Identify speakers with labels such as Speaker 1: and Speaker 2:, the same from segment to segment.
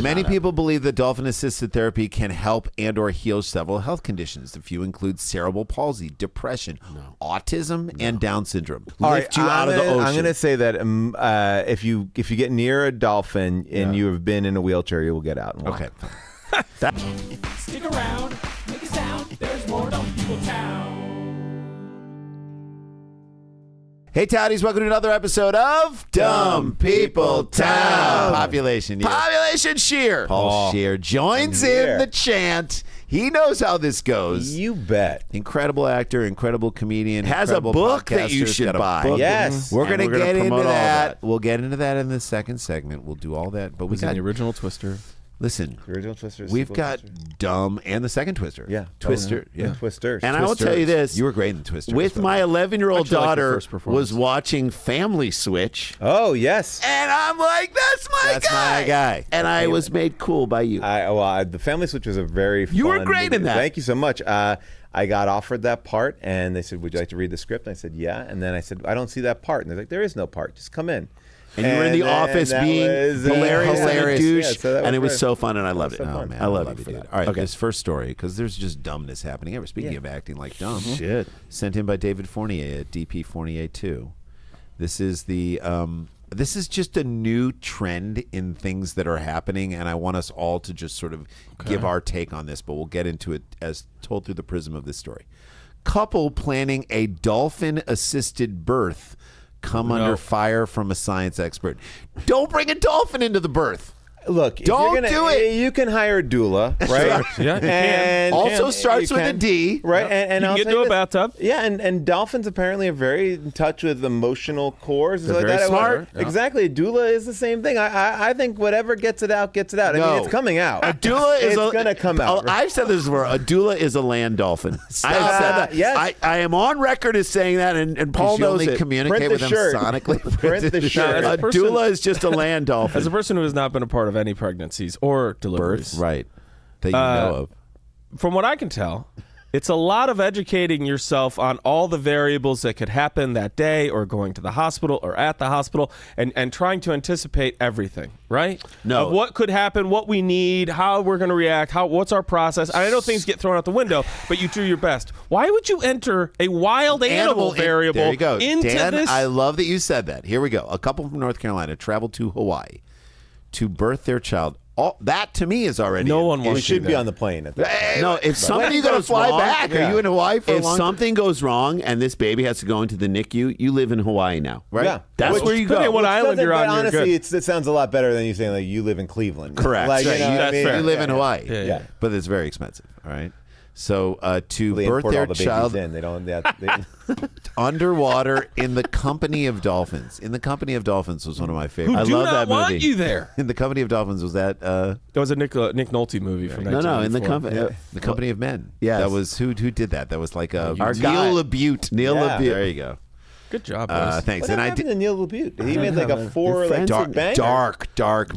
Speaker 1: Many people believe that dolphin-assisted therapy can help and or heal several health conditions. A few include cerebral palsy, depression, autism, and Down syndrome. Lift you out of the ocean.
Speaker 2: I'm going to say that if you get near a dolphin and you have been in a wheelchair, you will get out and walk.
Speaker 1: Okay.
Speaker 3: Stick around, make a sound. There's more Dumb People Town.
Speaker 1: Hey, Towdies, welcome to another episode of Dumb People Town. Population Scheer. Paul Scheer joins in the chant. He knows how this goes.
Speaker 2: You bet.
Speaker 1: Incredible actor, incredible comedian.
Speaker 4: Has a book that you should buy.
Speaker 2: Yes.
Speaker 1: We're going to get into
Speaker 4: promote all
Speaker 1: that. We'll get into that in the second segment. We'll do all that. But we got
Speaker 4: the original Twister.
Speaker 1: Listen,
Speaker 2: The original Twister.
Speaker 1: we've got Dumb and the second Twister.
Speaker 2: Yeah.
Speaker 1: Twister. Yeah.
Speaker 2: Twisters.
Speaker 4: And I will tell you this.
Speaker 1: You were great in the Twister.
Speaker 4: With my 11-year-old
Speaker 1: Actually, I like the
Speaker 4: daughter
Speaker 1: first performance.
Speaker 4: was watching Family Switch.
Speaker 2: Oh, yes.
Speaker 4: And I'm like, that's my
Speaker 1: guy.
Speaker 4: And I was made cool by you.
Speaker 2: The Family Switch was a very fun
Speaker 4: You were great
Speaker 2: movie.
Speaker 4: in that.
Speaker 2: Thank you so much. I got offered that part, and they said, would you like to read the script? And I said, yeah. And then I said, I don't see that part. And they're like, there is no part. Just come in.
Speaker 4: And you were in the office being hilarious and a douche, and it was so fun, and I loved it.
Speaker 1: Oh, man,
Speaker 4: I love you for
Speaker 1: dude.
Speaker 4: that.
Speaker 1: All right,
Speaker 4: Okay.
Speaker 1: this first story, because there's just dumbness happening everywhere. Speaking of acting like dumb,
Speaker 4: Shit.
Speaker 1: sent in by David Fournier at DP Fournier 2. This is the this is just a new trend in things that are happening, and I want us all to just sort of give our take on this, but we'll get into it as told through the prism of this story. Couple planning a dolphin-assisted birth come under fire from a science expert. Don't bring a dolphin into the birth.
Speaker 2: Look,
Speaker 1: Don't do it.
Speaker 2: You can hire a doula, right?
Speaker 4: Yeah, you can.
Speaker 2: And
Speaker 1: Also starts
Speaker 2: you
Speaker 1: with a
Speaker 2: can.
Speaker 1: D.
Speaker 2: Right, and
Speaker 4: You
Speaker 2: I'll
Speaker 4: can
Speaker 2: tell
Speaker 4: get into a
Speaker 2: this.
Speaker 4: bathtub.
Speaker 2: Yeah, and dolphins apparently are very in touch with emotional cores.
Speaker 1: They're
Speaker 2: like
Speaker 1: very
Speaker 2: that.
Speaker 1: smart.
Speaker 2: Yeah. Exactly. A doula is the same thing. I think whatever gets it out, gets it out. I
Speaker 1: No.
Speaker 2: mean, it's coming out.
Speaker 4: A doula is
Speaker 2: it's going to come out.
Speaker 4: I've said this before. A doula is a land dolphin. I've said that.
Speaker 2: Yes.
Speaker 4: I am on record as saying that, and Paul
Speaker 1: You
Speaker 4: knows
Speaker 1: only
Speaker 4: it.
Speaker 1: communicate
Speaker 2: Print
Speaker 1: with
Speaker 2: the
Speaker 1: them
Speaker 2: shirt.
Speaker 1: sonically.
Speaker 2: Print the shirt.
Speaker 4: A
Speaker 5: As a person-
Speaker 4: doula is just a land dolphin.
Speaker 5: As a person who has not been a part of any pregnancies or deliveries,
Speaker 1: Right. That you know of.
Speaker 5: from what I can tell, it's a lot of educating yourself on all the variables that could happen that day or going to the hospital or at the hospital and trying to anticipate everything, right?
Speaker 4: No.
Speaker 5: Of what could happen, what we need, how we're going to react, what's our process. I know things get thrown out the window, but you do your best. Why would you enter a wild animal variable
Speaker 1: There you go.
Speaker 5: into
Speaker 1: Dan,
Speaker 5: this?
Speaker 1: I love that you said that. Here we go. A couple from North Carolina traveled to Hawaii to birth their child. That to me is already
Speaker 5: No one
Speaker 2: We
Speaker 5: wants
Speaker 2: should
Speaker 5: to
Speaker 2: be
Speaker 5: do
Speaker 2: on the plane at that.
Speaker 4: No, if something
Speaker 1: you gonna
Speaker 4: goes
Speaker 1: fly
Speaker 4: wrong,
Speaker 1: back? Are you in Hawaii for a
Speaker 4: if
Speaker 1: long
Speaker 4: something goes wrong and this baby has to go into the NICU, you live in Hawaii now, right?
Speaker 2: Yeah.
Speaker 4: That's
Speaker 2: Which-
Speaker 4: where you
Speaker 5: depending
Speaker 4: go.
Speaker 5: on what island you're
Speaker 2: But
Speaker 5: on, you're
Speaker 2: honestly,
Speaker 5: good.
Speaker 2: it sounds a lot better than you saying like you live in Cleveland.
Speaker 4: Correct.
Speaker 2: Like,
Speaker 4: Right.
Speaker 2: you know what I
Speaker 5: That's
Speaker 2: mean?
Speaker 5: fair.
Speaker 1: You live in Hawaii.
Speaker 5: Yeah.
Speaker 1: But it's very expensive. All right. So to
Speaker 2: They
Speaker 1: birth
Speaker 2: import
Speaker 1: their
Speaker 2: all the babies
Speaker 1: child
Speaker 2: in. They don't. They
Speaker 1: underwater in the company of dolphins. In the company of dolphins was one of my favorites.
Speaker 5: Who
Speaker 1: I
Speaker 5: do
Speaker 1: love
Speaker 5: not
Speaker 1: that
Speaker 5: want
Speaker 1: movie.
Speaker 5: you there.
Speaker 1: In the company of dolphins was that
Speaker 5: That was a Nick Nolte movie from
Speaker 1: no in the
Speaker 5: 1994.
Speaker 1: company the company of men.
Speaker 4: Yes.
Speaker 1: That was who did that? That was like a
Speaker 4: Our guy.
Speaker 1: Neil LaBute.
Speaker 4: Neil
Speaker 2: Yeah.
Speaker 4: LaBute.
Speaker 1: There you go.
Speaker 5: Good job, boys.
Speaker 1: Thanks.
Speaker 2: What
Speaker 1: And I
Speaker 2: happened
Speaker 1: did
Speaker 2: to Neil LaBute? He made like a four like
Speaker 4: friends
Speaker 2: banger.
Speaker 1: dark.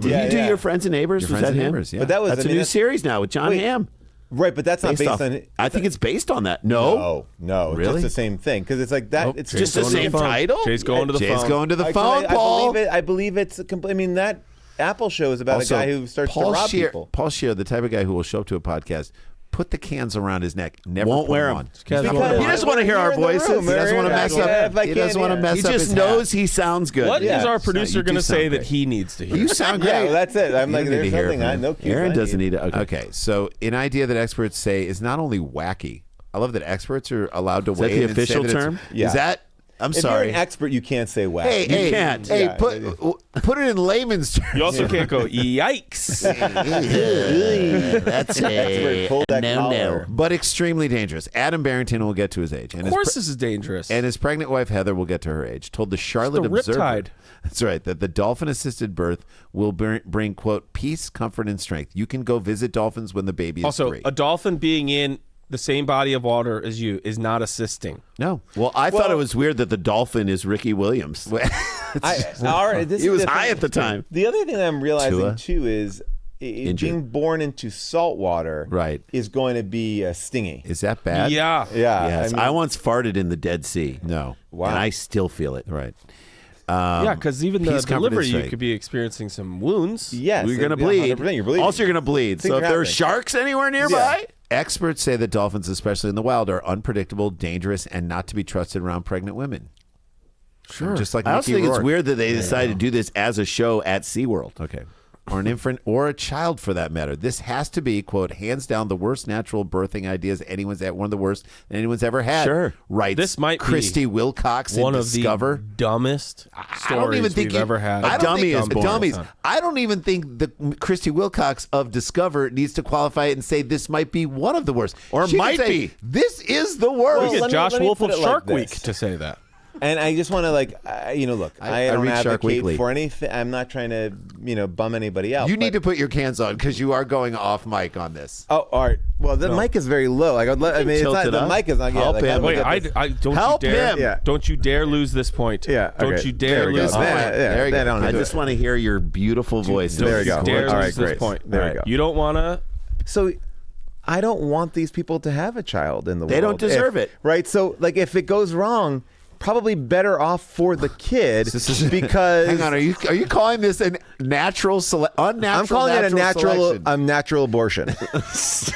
Speaker 4: Did
Speaker 2: Yeah,
Speaker 4: you do
Speaker 2: yeah.
Speaker 4: Your Friends and Neighbors?
Speaker 1: Your
Speaker 4: Was
Speaker 1: Friends
Speaker 4: that
Speaker 1: and
Speaker 4: him?
Speaker 1: Neighbors, yeah.
Speaker 2: But that was
Speaker 4: That's
Speaker 2: I mean,
Speaker 4: a new
Speaker 2: that's-
Speaker 4: series now with John
Speaker 2: Wait.
Speaker 4: Hamm.
Speaker 2: Right, but that's not based
Speaker 4: off-
Speaker 2: on.
Speaker 4: I think it's based on that. No,
Speaker 2: No,
Speaker 1: Really?
Speaker 2: it's just the same thing because it's like that.
Speaker 5: Nope.
Speaker 2: It's
Speaker 5: Jay's
Speaker 4: just the
Speaker 5: going to
Speaker 4: same
Speaker 5: phone.
Speaker 4: title?
Speaker 5: Jay's going to the
Speaker 1: Jay's
Speaker 5: phone.
Speaker 1: going to the
Speaker 2: I-
Speaker 1: phone,
Speaker 2: I
Speaker 1: Paul.
Speaker 2: believe it. I believe it's. I mean, that Apple show is about
Speaker 1: Also,
Speaker 2: a guy who starts
Speaker 1: Paul
Speaker 2: to rob
Speaker 1: Scheer,
Speaker 2: people.
Speaker 1: Paul Scheer, the type of guy who will show up to a podcast, put the cans around his neck, never
Speaker 4: Won't
Speaker 1: put
Speaker 4: wear
Speaker 1: them
Speaker 4: 'em.
Speaker 1: on.
Speaker 5: Casual.
Speaker 2: Because
Speaker 4: He doesn't want to hear
Speaker 2: you're
Speaker 4: our
Speaker 2: in the
Speaker 4: voices.
Speaker 2: room,
Speaker 4: He doesn't want to
Speaker 2: Mary.
Speaker 4: mess
Speaker 2: Yeah,
Speaker 4: up.
Speaker 2: if I
Speaker 1: He doesn't
Speaker 2: can,
Speaker 1: want to
Speaker 2: yeah.
Speaker 1: mess
Speaker 4: He
Speaker 1: up
Speaker 4: just
Speaker 1: his
Speaker 4: knows
Speaker 1: hat.
Speaker 4: he sounds good.
Speaker 5: What is
Speaker 2: Yeah.
Speaker 5: our
Speaker 1: No,
Speaker 5: producer
Speaker 1: you
Speaker 5: going to
Speaker 1: do
Speaker 5: say
Speaker 1: sound
Speaker 5: that
Speaker 1: great.
Speaker 5: he needs to hear?
Speaker 1: You sound
Speaker 2: Yeah,
Speaker 1: great.
Speaker 2: well, that's it. I'm
Speaker 1: You
Speaker 2: like,
Speaker 1: don't need
Speaker 2: there's
Speaker 1: to hear
Speaker 2: something
Speaker 1: from
Speaker 2: I
Speaker 1: him.
Speaker 2: know. cues
Speaker 4: Aaron
Speaker 2: I
Speaker 4: doesn't
Speaker 2: need.
Speaker 4: need to.
Speaker 1: Okay, so an idea that experts say is not only wacky. I love that experts are allowed to
Speaker 4: that
Speaker 1: weigh
Speaker 4: the
Speaker 1: in and say
Speaker 4: official
Speaker 1: that it's-
Speaker 4: term?
Speaker 2: Yeah.
Speaker 1: Is that? I'm
Speaker 2: If you're
Speaker 1: sorry.
Speaker 2: an expert, you can't say whack.
Speaker 1: Hey, hey,
Speaker 4: can't.
Speaker 1: Hey,
Speaker 2: Yeah.
Speaker 1: put it in layman's terms.
Speaker 5: You also can't go, yikes.
Speaker 1: That's
Speaker 2: Expert, pull that collar.
Speaker 1: But extremely dangerous. Adam Barrington will get to his age. And
Speaker 5: Of course this is dangerous.
Speaker 1: and his pregnant wife, Heather, will get to her age. Told the Charlotte
Speaker 5: the
Speaker 1: Observer.
Speaker 5: Riptide.
Speaker 1: That's right. That the dolphin-assisted birth will bring, quote, peace, comfort, and strength. You can go visit dolphins when the baby is
Speaker 5: Also,
Speaker 1: 3.
Speaker 5: a dolphin being in the same body of water as you is not assisting.
Speaker 1: No.
Speaker 4: Well, I thought it was weird that the dolphin is Ricky Williams.
Speaker 1: Well,
Speaker 4: He was high at the time.
Speaker 2: The other thing that I'm realizing
Speaker 1: Tua?
Speaker 2: too is being born into salt water
Speaker 1: Right.
Speaker 2: is going to be stingy.
Speaker 1: Is that bad?
Speaker 5: Yeah.
Speaker 2: Yeah.
Speaker 4: Yes,
Speaker 2: I mean,
Speaker 4: I once farted in the Dead Sea.
Speaker 1: No.
Speaker 2: Wow.
Speaker 4: And I still feel it.
Speaker 1: Right.
Speaker 5: Yeah, because even the
Speaker 1: he's covered
Speaker 5: delivery,
Speaker 1: his
Speaker 5: you
Speaker 1: fake.
Speaker 5: could be experiencing some wounds.
Speaker 2: Yes,
Speaker 1: You're going to
Speaker 2: yeah,
Speaker 1: bleed.
Speaker 2: 100%, you're bleeding.
Speaker 1: Also, you're going to bleed.
Speaker 2: Things
Speaker 1: So if
Speaker 2: are
Speaker 1: there's
Speaker 2: happening.
Speaker 1: sharks anywhere nearby. Experts say that dolphins, especially in the wild, are unpredictable, dangerous, and not to be trusted around pregnant women.
Speaker 5: Sure.
Speaker 1: Just like
Speaker 4: I also
Speaker 1: Mickey
Speaker 4: think it's
Speaker 1: Rourke.
Speaker 4: weird that they decided to do this as a show at SeaWorld.
Speaker 1: Okay. Or an infant or a child for that matter. This has to be, quote, hands down the worst natural birthing ideas anyone's one of the worst anyone's ever had.
Speaker 4: Sure.
Speaker 1: Right.
Speaker 5: This might be
Speaker 1: Christy Wilcox in
Speaker 5: one of
Speaker 1: Discover.
Speaker 5: the dumbest
Speaker 1: I don't even
Speaker 5: stories
Speaker 1: think
Speaker 5: we've ever had.
Speaker 1: I don't
Speaker 4: dummy
Speaker 1: think,
Speaker 4: is born.
Speaker 1: dummies. I don't even think the Christy Wilcox of Discover needs to qualify it and say this might be one of the worst.
Speaker 4: Or
Speaker 1: She can
Speaker 4: might
Speaker 1: say,
Speaker 4: be.
Speaker 1: This is the worst.
Speaker 2: Well,
Speaker 5: Get
Speaker 2: let me-
Speaker 5: Josh
Speaker 2: let me
Speaker 5: Wolf
Speaker 2: put
Speaker 5: of
Speaker 2: it like
Speaker 5: Shark
Speaker 2: this.
Speaker 5: Week to say that.
Speaker 2: And I just want to I don't
Speaker 1: I
Speaker 2: advocate
Speaker 1: read Shark Weekly.
Speaker 2: for anything. I'm not trying to bum anybody out.
Speaker 1: You need to put your cans on because you are going off mic on this.
Speaker 2: Oh, all right. Well, the mic is very low. I mean, it's
Speaker 4: tilt
Speaker 2: not,
Speaker 4: it
Speaker 2: the
Speaker 4: up.
Speaker 2: mic is not.
Speaker 4: Help
Speaker 2: like,
Speaker 4: him.
Speaker 5: Wait,
Speaker 2: I look at this-
Speaker 5: don't
Speaker 4: Help
Speaker 5: you dare,
Speaker 4: him.
Speaker 2: Yeah.
Speaker 5: Don't you dare lose this point.
Speaker 2: Yeah,
Speaker 5: Don't
Speaker 2: okay.
Speaker 5: you
Speaker 2: There
Speaker 5: dare
Speaker 2: we go.
Speaker 5: lose this point.
Speaker 1: There you go.
Speaker 2: I don't
Speaker 4: I
Speaker 2: do
Speaker 4: just
Speaker 2: it.
Speaker 4: want to hear your beautiful voice.
Speaker 5: Don't
Speaker 2: There we
Speaker 5: you
Speaker 2: go.
Speaker 5: dare
Speaker 2: All right,
Speaker 5: lose this
Speaker 2: great.
Speaker 5: point.
Speaker 2: There we go.
Speaker 5: You don't want to.
Speaker 2: So I don't want these people to have a child in the world.
Speaker 4: They don't deserve it.
Speaker 2: Right? So if it goes wrong, probably better off for the kid because
Speaker 1: Hang on, are you calling this a natural unnatural?
Speaker 2: I'm calling it a
Speaker 1: selection?
Speaker 2: natural abortion.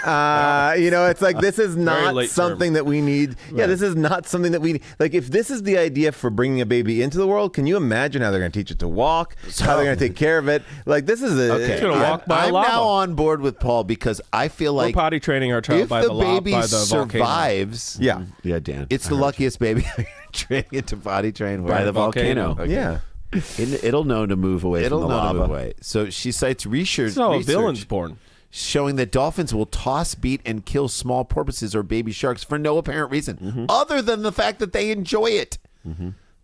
Speaker 2: It's like this is not
Speaker 5: late
Speaker 2: something that we need. Yeah, this is not something that we like. If this is the idea for bringing a baby into the world, can you imagine how they're going to teach it to walk? How they're going to take care of it? Like this is a
Speaker 5: It's gonna walk by
Speaker 1: I'm
Speaker 5: lava.
Speaker 1: now on board with Paul because I feel
Speaker 5: We're
Speaker 1: like
Speaker 5: potty training our child
Speaker 1: if
Speaker 5: by
Speaker 1: the
Speaker 5: the lava,
Speaker 1: baby
Speaker 5: by the volcano.
Speaker 1: survives,
Speaker 2: Yeah.
Speaker 4: Yeah, Dan.
Speaker 1: it's the luckiest baby training it to potty train
Speaker 4: by the volcano.
Speaker 1: Okay.
Speaker 2: Yeah.
Speaker 4: It'll know to move away
Speaker 1: It'll
Speaker 4: from the
Speaker 1: know to
Speaker 4: lava.
Speaker 1: move away. So she cites research.
Speaker 5: So a
Speaker 1: research
Speaker 5: villain's born.
Speaker 1: showing that dolphins will toss, beat, and kill small porpoises or baby sharks for no apparent reason, other than the fact that they enjoy it.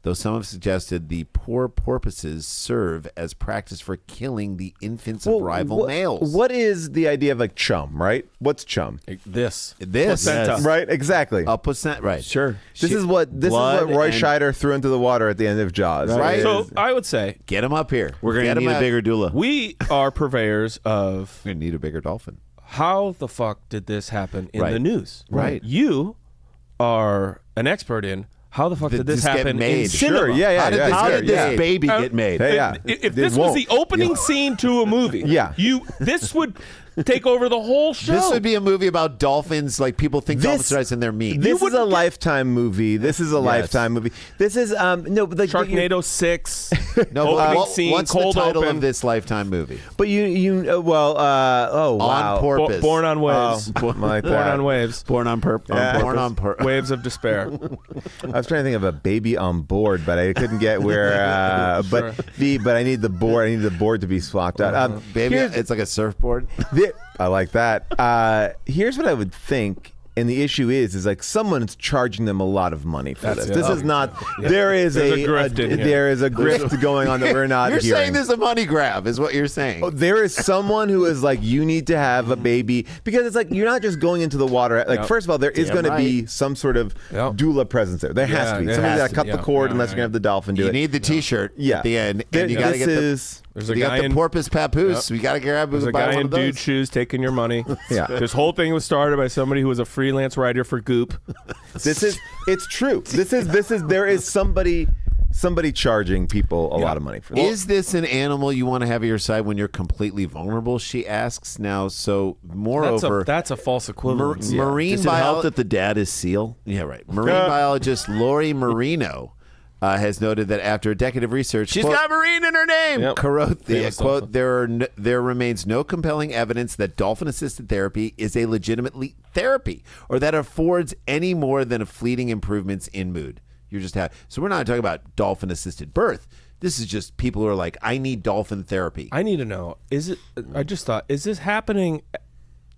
Speaker 1: Though some have suggested the poor porpoises serve as practice for killing the infants of rival males.
Speaker 2: What is the idea of like chum, right? What's chum?
Speaker 5: This.
Speaker 1: Placenta.
Speaker 5: Yes.
Speaker 2: Right, exactly.
Speaker 1: A placenta, right?
Speaker 4: Sure.
Speaker 2: This is what
Speaker 4: blood
Speaker 2: Roy
Speaker 4: and-
Speaker 2: Scheider threw into the water at the end of Jaws.
Speaker 1: Right.
Speaker 5: So I would say
Speaker 1: Get him up here.
Speaker 4: We're going
Speaker 1: Get
Speaker 4: to
Speaker 1: him
Speaker 4: need a
Speaker 1: up.
Speaker 4: bigger doula.
Speaker 5: we are purveyors of
Speaker 1: We're gonna need a bigger dolphin.
Speaker 5: how the fuck did this happen in
Speaker 1: Right.
Speaker 5: the news?
Speaker 1: Right.
Speaker 5: You are an expert in how the fuck
Speaker 1: Did
Speaker 5: did this
Speaker 1: this get
Speaker 5: happen in
Speaker 1: made?
Speaker 5: cinema?
Speaker 2: Sure, yeah.
Speaker 1: How did this
Speaker 4: How
Speaker 1: get
Speaker 4: did this
Speaker 1: made?
Speaker 4: baby get made?
Speaker 2: Hey, yeah.
Speaker 5: If
Speaker 2: It
Speaker 5: this was
Speaker 2: won't.
Speaker 5: the opening scene to a movie,
Speaker 2: Yeah.
Speaker 5: this would take over the whole show.
Speaker 1: This would be a movie about dolphins. Like people think dolphins rise in their meat.
Speaker 2: This is a Lifetime movie. This is a Lifetime movie. This is no, but like
Speaker 5: Sharknado 6.
Speaker 1: no, but
Speaker 5: opening scene,
Speaker 1: what's
Speaker 5: cold
Speaker 1: the title
Speaker 5: open.
Speaker 1: of this Lifetime movie?
Speaker 2: But oh wow,
Speaker 1: On Porpoise.
Speaker 5: Born on Waves.
Speaker 2: Oh, like
Speaker 5: Born
Speaker 2: that.
Speaker 5: on Waves.
Speaker 4: Born on purpose.
Speaker 2: Yeah.
Speaker 1: Born on Purpose.
Speaker 5: Waves of Despair.
Speaker 2: I was trying to think of a baby on board, but I couldn't get where. But I need the board. I need the board to be swapped out.
Speaker 1: Baby,
Speaker 2: here's-
Speaker 1: it's like a surfboard.
Speaker 2: I like that. Here's what I would think. And the issue is like someone's charging them a lot of money for this.
Speaker 5: it.
Speaker 2: This is not. There is
Speaker 5: There's a grift in here.
Speaker 2: there is a grift going on that we're not
Speaker 1: You're
Speaker 2: hearing.
Speaker 1: saying this is a money grab, is what you're saying.
Speaker 2: There is someone who is like, you need to have a baby because it's like you're not just going into the water. Like,
Speaker 5: Yep.
Speaker 2: first of all, there is
Speaker 4: Damn
Speaker 2: going to be
Speaker 4: right.
Speaker 2: some sort of
Speaker 5: Yep.
Speaker 2: doula presence there. There has
Speaker 5: Yeah,
Speaker 2: to be.
Speaker 5: there
Speaker 2: Somebody's
Speaker 5: has
Speaker 2: got to
Speaker 5: to
Speaker 2: cut
Speaker 5: be.
Speaker 2: the
Speaker 5: Yeah,
Speaker 2: cord
Speaker 5: yeah,
Speaker 2: unless
Speaker 5: yeah.
Speaker 2: you're going to have the dolphin do
Speaker 1: You
Speaker 2: it.
Speaker 1: need the T-shirt
Speaker 2: Yeah.
Speaker 1: at the end, and you got to
Speaker 2: This
Speaker 1: get the.
Speaker 2: is.
Speaker 5: There's a
Speaker 1: You got
Speaker 5: guy
Speaker 1: the
Speaker 5: in
Speaker 1: porpoise papoose. We got to grab
Speaker 5: There's a
Speaker 1: buy
Speaker 5: guy
Speaker 1: one
Speaker 5: in
Speaker 1: of those.
Speaker 5: dude shoes taking your money.
Speaker 2: Yeah.
Speaker 5: This whole thing was started by somebody who was a freelance writer for Goop.
Speaker 2: It's true. There is somebody charging people a lot of money for this.
Speaker 1: Is this an animal you want to have at your side when you're completely vulnerable? She asks now. So, moreover,
Speaker 5: That's a false equivalence.
Speaker 1: marine
Speaker 4: Does it help
Speaker 1: biologist.
Speaker 4: that the dad is seal?
Speaker 1: Yeah, right. Marine biologist Lori Marino has noted that after a decade of research,
Speaker 4: She's
Speaker 1: quote,
Speaker 4: got marine in her name.
Speaker 5: Yep.
Speaker 1: quote,
Speaker 5: Famous
Speaker 1: quote there remains no compelling evidence that dolphin-assisted therapy is a legitimate therapy or that affords any more than a fleeting improvements in mood. You're just so we're not talking about dolphin-assisted birth. This is just people who are like, I need dolphin therapy.
Speaker 5: I need to know, is this happening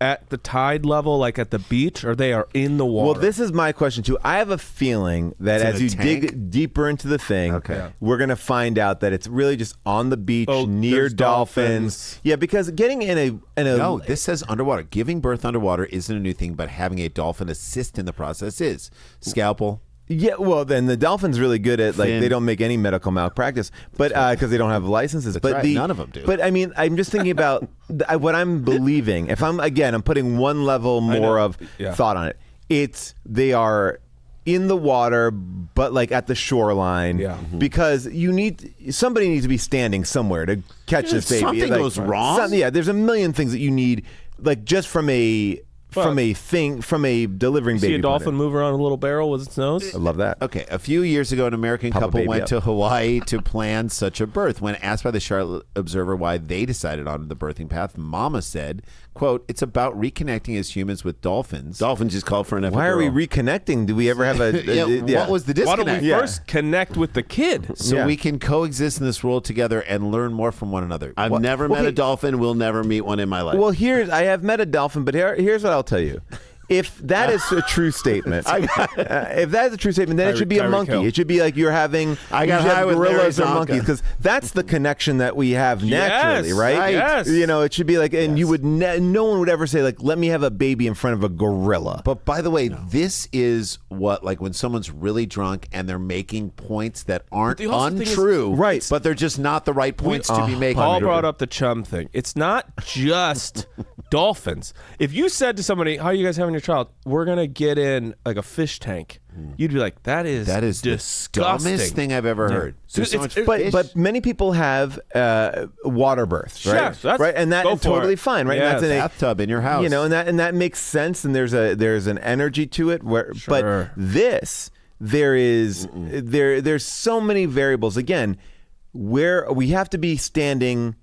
Speaker 5: at the tide level, like at the beach, or they are in the water?
Speaker 2: Well, this is my question too. I have a feeling that
Speaker 1: It's in
Speaker 2: as
Speaker 1: a
Speaker 2: you
Speaker 1: tank?
Speaker 2: dig deeper into the thing,
Speaker 1: Okay.
Speaker 2: we're going to find out that it's really just on the beach near
Speaker 5: there's
Speaker 2: dolphins.
Speaker 5: dolphins.
Speaker 2: Yeah, because getting in a
Speaker 1: No, this says underwater. Giving birth underwater isn't a new thing, but having a dolphin assist in the process is. Scalpel.
Speaker 2: Yeah, well, then the dolphin's really good at
Speaker 4: Fin.
Speaker 2: they don't make any medical malpractice, but because they don't have licenses. But
Speaker 1: right, none of them do.
Speaker 2: But I mean, I'm just thinking about what I'm believing. If I'm putting one level more of
Speaker 5: Yeah.
Speaker 2: thought on it. It's they are in the water, but like at the shoreline.
Speaker 5: Yeah.
Speaker 2: Because somebody needs to be standing somewhere to catch this baby.
Speaker 4: Something
Speaker 2: Like,
Speaker 4: goes wrong.
Speaker 2: There's a million things that you need, like just from a delivering baby.
Speaker 5: See a dolphin
Speaker 2: point
Speaker 5: move around a little barrel with its nose?
Speaker 2: I love that.
Speaker 1: Okay, a few years ago, an American
Speaker 2: Pop a
Speaker 1: couple
Speaker 2: baby
Speaker 1: went
Speaker 2: up.
Speaker 1: to Hawaii to plan such a birth. When asked by the Charlotte Observer why they decided on the birthing path, Mama said, quote, "It's about reconnecting as humans with dolphins."
Speaker 4: Dolphins just call for an epidural.
Speaker 2: Why are we reconnecting? Do we ever have a?
Speaker 1: What was the
Speaker 5: Why
Speaker 1: disconnect?
Speaker 5: don't we first connect with the kid?
Speaker 1: So we can coexist in this world together and learn more from one another.
Speaker 4: I've never met a dolphin. Will never meet one in my life.
Speaker 2: Well, I have met a dolphin, but here's what I'll tell you. If that is a true statement, then it should be a
Speaker 5: Tyreek
Speaker 2: monkey.
Speaker 5: Hill.
Speaker 2: It should be like you're having
Speaker 4: I got
Speaker 2: you should
Speaker 4: high
Speaker 2: have
Speaker 4: with
Speaker 2: gorillas or
Speaker 4: Larry Zonka.
Speaker 2: monkeys, because that's the connection that we have naturally,
Speaker 5: Yes,
Speaker 2: right?
Speaker 5: yes.
Speaker 2: It should be like, and you would no one would ever say like, let me have a baby in front of a gorilla.
Speaker 1: But by the way, this is what, like when someone's really drunk and they're making points that aren't
Speaker 5: the awesome thing is-
Speaker 1: untrue,
Speaker 2: Right.
Speaker 1: but they're just not the right points to be making.
Speaker 5: Paul brought up the chum thing. It's not just dolphins. If you said to somebody, "How are you guys having your child?" We're gonna get in like a fish tank. You'd be like, "That is disgusting."
Speaker 1: the dumbest thing I've ever heard. There's so much fish.
Speaker 2: But many people have water births, right?
Speaker 5: Yes, that's-
Speaker 2: right, and
Speaker 5: go
Speaker 2: that's
Speaker 5: for
Speaker 2: totally
Speaker 5: it.
Speaker 2: fine, right?
Speaker 5: Yes.
Speaker 2: And that's
Speaker 1: bathtub in your house.
Speaker 2: and that makes sense, and there's an energy to it. But
Speaker 5: Sure.
Speaker 2: there's so many variables. Again, where we have to be standing.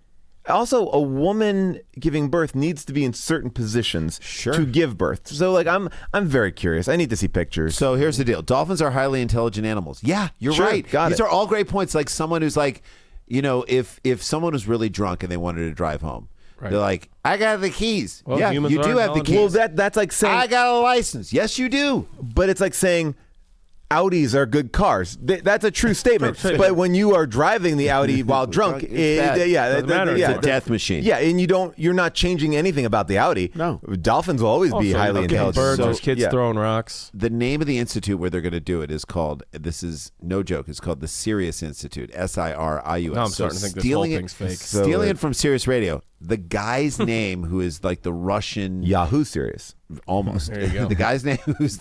Speaker 2: Also, a woman giving birth needs to be in certain positions to give birth. So, like, I'm very curious. I need to see pictures.
Speaker 1: So here's the deal. Dolphins are highly intelligent animals. Yeah, you're
Speaker 2: Sure,
Speaker 1: right.
Speaker 2: got
Speaker 1: These
Speaker 2: it.
Speaker 1: are all great points. Like someone who's like, if someone was really drunk and they wanted to drive home,
Speaker 5: Right.
Speaker 1: they're like, I got the keys.
Speaker 5: Well,
Speaker 1: yeah,
Speaker 5: humans
Speaker 1: you do
Speaker 5: are
Speaker 1: have the
Speaker 5: intelligent.
Speaker 1: keys.
Speaker 2: Well, that's like saying
Speaker 1: I got a license. Yes, you do.
Speaker 2: but it's like saying Audis are good cars. That's a true statement. But when you are driving the Audi while drunk,
Speaker 1: It's bad.
Speaker 5: Doesn't matter. It's a
Speaker 4: death machine.
Speaker 2: Yeah, and you're not changing anything about the Audi.
Speaker 4: No.
Speaker 2: Dolphins will always be
Speaker 5: Also,
Speaker 2: highly
Speaker 5: okay,
Speaker 2: intelligent.
Speaker 5: birds,
Speaker 1: So-
Speaker 5: there's kids
Speaker 2: yeah.
Speaker 5: throwing rocks.
Speaker 1: The name of the institute where they're going to do it is called, this is no joke, it's called the Sirius Institute, SIRIUS.
Speaker 5: Now I'm starting to think this whole thing's fake.
Speaker 1: Stealing it from Sirius Radio. The guy's name, who is like the Russian...
Speaker 2: Yahoo Serious.
Speaker 1: Almost.
Speaker 5: There you go.
Speaker 1: The guy's name who's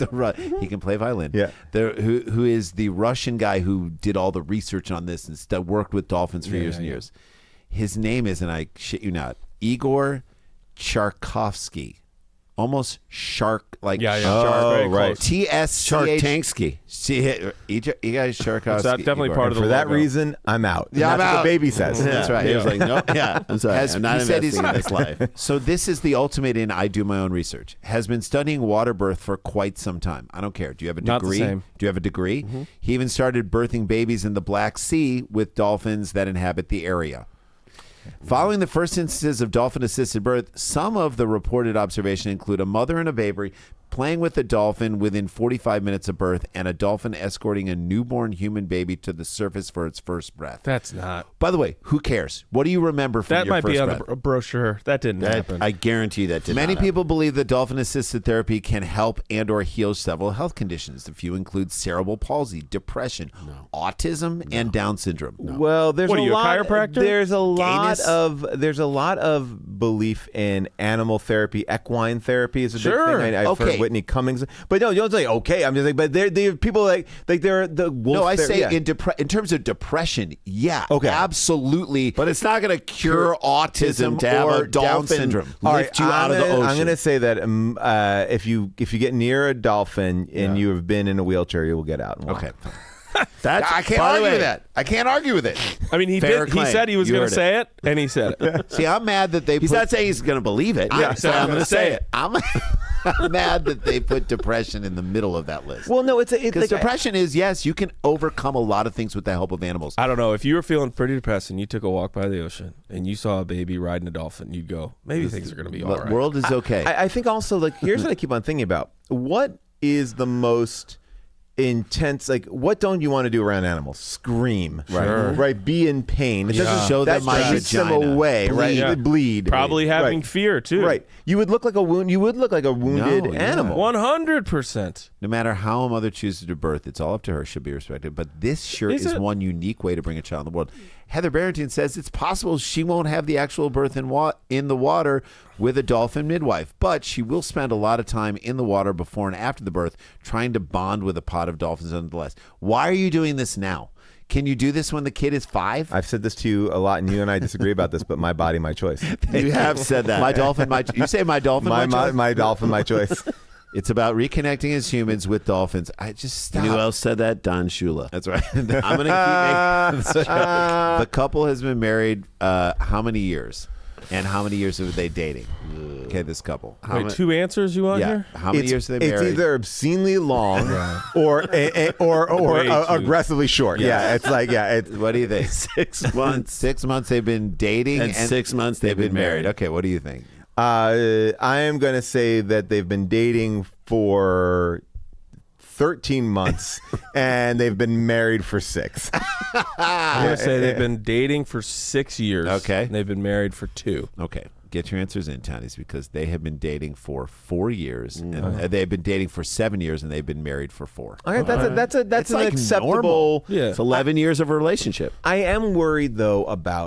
Speaker 1: he can play violin.
Speaker 2: Yeah.
Speaker 1: Who is the Russian guy who did all the research on this and worked with dolphins for years and years. His name is, and I shit you not, Igor Charkovsky. Almost shark, like
Speaker 5: Yeah, yeah.
Speaker 1: shark.
Speaker 5: Very
Speaker 2: right.
Speaker 5: close.
Speaker 1: TSCH.
Speaker 4: Chartansky.
Speaker 1: Igor Charkovsky.
Speaker 5: It's definitely
Speaker 1: Igor.
Speaker 5: part of the
Speaker 2: For that
Speaker 5: logo.
Speaker 2: reason, I'm out.
Speaker 1: Yeah,
Speaker 2: And that's
Speaker 1: I'm
Speaker 2: what
Speaker 1: out.
Speaker 2: the baby says.
Speaker 1: That's right.
Speaker 4: He was like, no, yeah, I'm sorry.
Speaker 1: Has-
Speaker 4: I'm not
Speaker 1: he said he's-
Speaker 4: investing in this life.
Speaker 1: So this is the ultimate in I do my own research. Has been studying water birth for quite some time. I don't care. Do you have a
Speaker 5: Not the
Speaker 1: degree?
Speaker 5: same.
Speaker 1: Do you have a degree? He even started birthing babies in the Black Sea with dolphins that inhabit the area. Following the first instances of dolphin-assisted birth, some of the reported observations include a mother and a baby playing with a dolphin within 45 minutes of birth and a dolphin escorting a newborn human baby to the surface for its first breath.
Speaker 5: That's not.
Speaker 1: By the way, who cares? What do you remember from
Speaker 5: That
Speaker 1: your
Speaker 5: might
Speaker 1: first
Speaker 5: be on
Speaker 1: breath?
Speaker 5: the brochure. That didn't happen.
Speaker 4: I guarantee that did
Speaker 1: Many
Speaker 4: not
Speaker 1: people believe that dolphin-assisted therapy can help and or heal several health conditions. A few include cerebral palsy, depression, autism, and Down syndrome.
Speaker 2: Well, there's
Speaker 5: What are
Speaker 2: a
Speaker 5: you, a
Speaker 2: lot.
Speaker 5: chiropractor?
Speaker 2: There's a
Speaker 1: Gayness?
Speaker 2: lot of belief in animal therapy. Equine therapy is a
Speaker 5: Sure.
Speaker 2: big thing. I've heard
Speaker 1: Okay.
Speaker 2: Whitney Cummings, but no, you don't say okay. I'm just like, but they're people like they're the wolf.
Speaker 1: No, I say
Speaker 2: yeah.
Speaker 1: in terms of depression, yeah,
Speaker 2: Okay.
Speaker 1: absolutely.
Speaker 4: But it's not going to cure autism to have
Speaker 1: or
Speaker 4: a
Speaker 1: Down
Speaker 4: dolphin
Speaker 1: syndrome.
Speaker 2: All
Speaker 4: lift you out of the
Speaker 2: I'm
Speaker 4: ocean.
Speaker 2: going to say that if you get near a dolphin and you have been in a wheelchair, you will get out and walk.
Speaker 1: Okay.
Speaker 4: That's,
Speaker 1: I can't
Speaker 4: by the
Speaker 1: argue
Speaker 4: way,
Speaker 1: with that. I can't argue with it.
Speaker 5: I mean, he
Speaker 1: Fair
Speaker 5: did. He
Speaker 1: claim.
Speaker 5: said he was
Speaker 1: You
Speaker 5: going
Speaker 1: heard
Speaker 5: to
Speaker 1: it.
Speaker 5: say it, and he said it.
Speaker 1: See, I'm mad that they
Speaker 4: He's
Speaker 1: put,
Speaker 4: not saying he's going to believe it.
Speaker 1: Yeah,
Speaker 4: so I'm going to say it.
Speaker 1: I'm mad that they put depression in the middle of that list.
Speaker 2: Well, no, it's
Speaker 1: Because
Speaker 2: like,
Speaker 1: depression is, yes, you can overcome a lot of things with the help of animals.
Speaker 5: I don't know. If you were feeling pretty depressed and you took a walk by the ocean and you saw a baby riding a dolphin, you'd go, maybe things are going to be all
Speaker 1: The
Speaker 5: right.
Speaker 1: world is okay.
Speaker 2: I think also, like, here's what I keep on thinking about. What is the most intense, like, what don't you want to do around animals? Scream, right? Be in pain. It doesn't
Speaker 1: Show
Speaker 2: that
Speaker 1: them my
Speaker 2: keeps them
Speaker 1: vagina.
Speaker 2: away, right?
Speaker 5: Yeah.
Speaker 2: Bleed,
Speaker 5: Probably having
Speaker 2: right.
Speaker 5: fear too.
Speaker 2: Right. You would look like a wound. You would look like a wounded
Speaker 1: No, yeah.
Speaker 2: animal.
Speaker 5: 100%.
Speaker 1: No matter how a mother chooses to birth, it's all up to her. Should be respected. But this sure
Speaker 5: Is
Speaker 1: is
Speaker 5: it?
Speaker 1: one unique way to bring a child in the world. Heather Barrington says it's possible she won't have the actual birth in the water with a dolphin midwife, but she will spend a lot of time in the water before and after the birth trying to bond with a pod of dolphins nonetheless. Why are you doing this now? Can you do this when the kid is 5?
Speaker 2: I've said this to you a lot, and you and I disagree about this, but my body, my choice.
Speaker 4: You have said that.
Speaker 1: My dolphin, you say my dolphin, my choice?
Speaker 2: My dolphin, my choice.
Speaker 1: It's about reconnecting as humans with dolphins. I just stop.
Speaker 4: You know who else said that? Don Shula.
Speaker 1: That's right.
Speaker 4: I'm going to keep making this joke.
Speaker 1: The couple has been married how many years? And how many years have they dating? Okay, this couple.
Speaker 5: Wait, 2 answers you want here?
Speaker 1: How many years have they married?
Speaker 2: It's either obscenely long or aggressively short. Yeah, it's like,
Speaker 1: what do you think?
Speaker 4: 6 months.
Speaker 1: 6 months they've been dating.
Speaker 4: And 6 months they've been married.
Speaker 1: Okay, what do you think?
Speaker 2: I am going to say that they've been dating for 13 months and they've been married for 6.
Speaker 5: I'm going to say they've been dating for 6 years.
Speaker 1: Okay.
Speaker 5: And they've been married for 2.
Speaker 1: Okay. Get your answers in, Townies, because they have been dating for 4 years. And they've been dating for 7 years, and they've been married for 4.
Speaker 2: All right, that's an
Speaker 1: like
Speaker 2: acceptable.
Speaker 1: normal.
Speaker 5: Yeah.
Speaker 4: It's 11 years of a relationship.
Speaker 2: I am worried, though,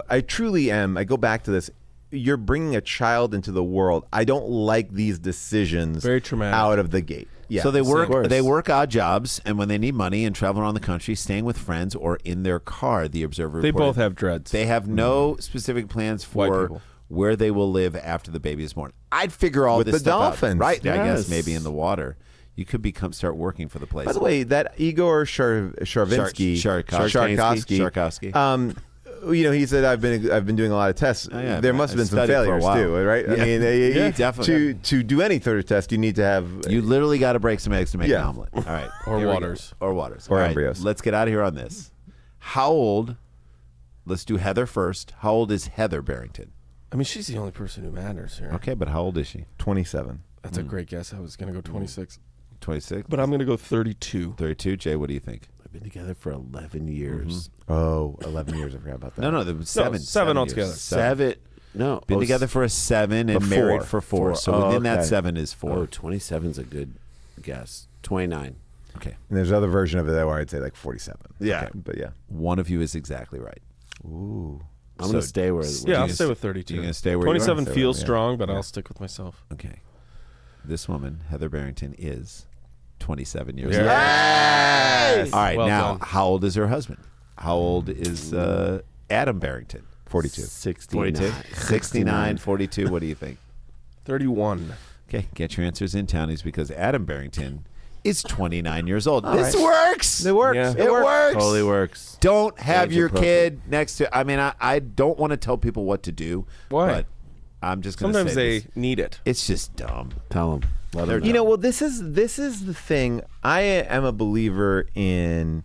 Speaker 2: I truly am. I go back to this. You're bringing a child into the world. I don't like these decisions
Speaker 5: Very traumatic.
Speaker 2: out of the gate. Yeah.
Speaker 1: So they work odd jobs, and when they need money and travel around the country, staying with friends or in their car, the Observer
Speaker 5: They
Speaker 1: reported.
Speaker 5: both have dreads.
Speaker 1: They have no specific plans
Speaker 5: White
Speaker 1: for
Speaker 5: people.
Speaker 1: where they will live after the baby is born. I'd figure all
Speaker 2: With
Speaker 1: this
Speaker 2: the
Speaker 1: stuff out.
Speaker 2: dolphins.
Speaker 1: Right? I guess
Speaker 4: Yes.
Speaker 1: maybe in the water. You could start working for the place.
Speaker 2: By the way, that Igor Sharvinsky,
Speaker 1: Sharkovsky.
Speaker 2: he said I've been doing a lot of tests.
Speaker 1: yeah,
Speaker 2: there must have
Speaker 1: I
Speaker 2: been some
Speaker 1: studied for a
Speaker 2: failures
Speaker 1: while.
Speaker 2: too, right?
Speaker 1: Yeah.
Speaker 2: I mean,
Speaker 1: definitely.
Speaker 2: to do any sort of test, you need to have
Speaker 1: You literally got to break some eggs to make an
Speaker 2: Yeah.
Speaker 1: omelet. All right.
Speaker 5: Or
Speaker 1: Here we go.
Speaker 5: waters.
Speaker 1: Or waters.
Speaker 2: Or
Speaker 1: All right,
Speaker 2: embryos.
Speaker 1: Let's get out of here on this. How old? Let's do Heather first. How old is Heather Barrington?
Speaker 5: I mean, she's the only person who matters here.
Speaker 1: Okay, but how old is she?
Speaker 2: 27.
Speaker 5: That's a great guess. I was going to go 26.
Speaker 1: 26?
Speaker 5: But I'm going to go 32.
Speaker 1: 32. Jay, what do you think?
Speaker 4: I've been together for 11 years.
Speaker 2: Oh, 11 years. I forgot about that.
Speaker 1: No, there was 7.
Speaker 5: 7
Speaker 1: years.
Speaker 5: altogether.
Speaker 4: 7. No.
Speaker 1: Been together for 7 and
Speaker 2: Four.
Speaker 1: married for 4. So within that
Speaker 4: okay.
Speaker 1: 7 is 4.
Speaker 4: Oh, 27's a good guess. 29.
Speaker 1: Okay.
Speaker 2: And there's another version of it where I'd say like 47.
Speaker 4: Yeah.
Speaker 2: Okay, but yeah.
Speaker 1: One of you is exactly right.
Speaker 2: Ooh.
Speaker 4: I'm going to stay where
Speaker 5: Yeah, I'll stay with 32.
Speaker 1: You're going to stay where you are?
Speaker 5: 27
Speaker 2: Stay
Speaker 5: feels
Speaker 2: with- yeah.
Speaker 5: strong, but I'll stick with myself.
Speaker 1: Okay. This woman, Heather Barrington, is 27 years
Speaker 5: Yeah.
Speaker 1: old.
Speaker 2: Yes!
Speaker 1: All right,
Speaker 5: Well
Speaker 1: now,
Speaker 5: done.
Speaker 1: how old is her husband? How old is Adam Barrington?
Speaker 2: 42.
Speaker 4: 69.
Speaker 1: 42? 69, 42. What do you think?
Speaker 5: 31.
Speaker 1: Okay, get your answers in, Townies, because Adam Barrington is 29 years old.
Speaker 2: All
Speaker 1: This
Speaker 2: right.
Speaker 1: works.
Speaker 2: It works.
Speaker 5: Yeah.
Speaker 1: It works.
Speaker 4: Totally works.
Speaker 1: Don't have
Speaker 4: Age
Speaker 1: your
Speaker 4: appropriate.
Speaker 1: kid next to. I mean, I don't want to tell people what to do.
Speaker 5: Why?
Speaker 1: But I'm just going to
Speaker 5: Sometimes
Speaker 1: say
Speaker 5: they need it.
Speaker 1: it's just dumb.
Speaker 4: Tell them. Let them
Speaker 2: You know, well, this is the thing. I am a believer in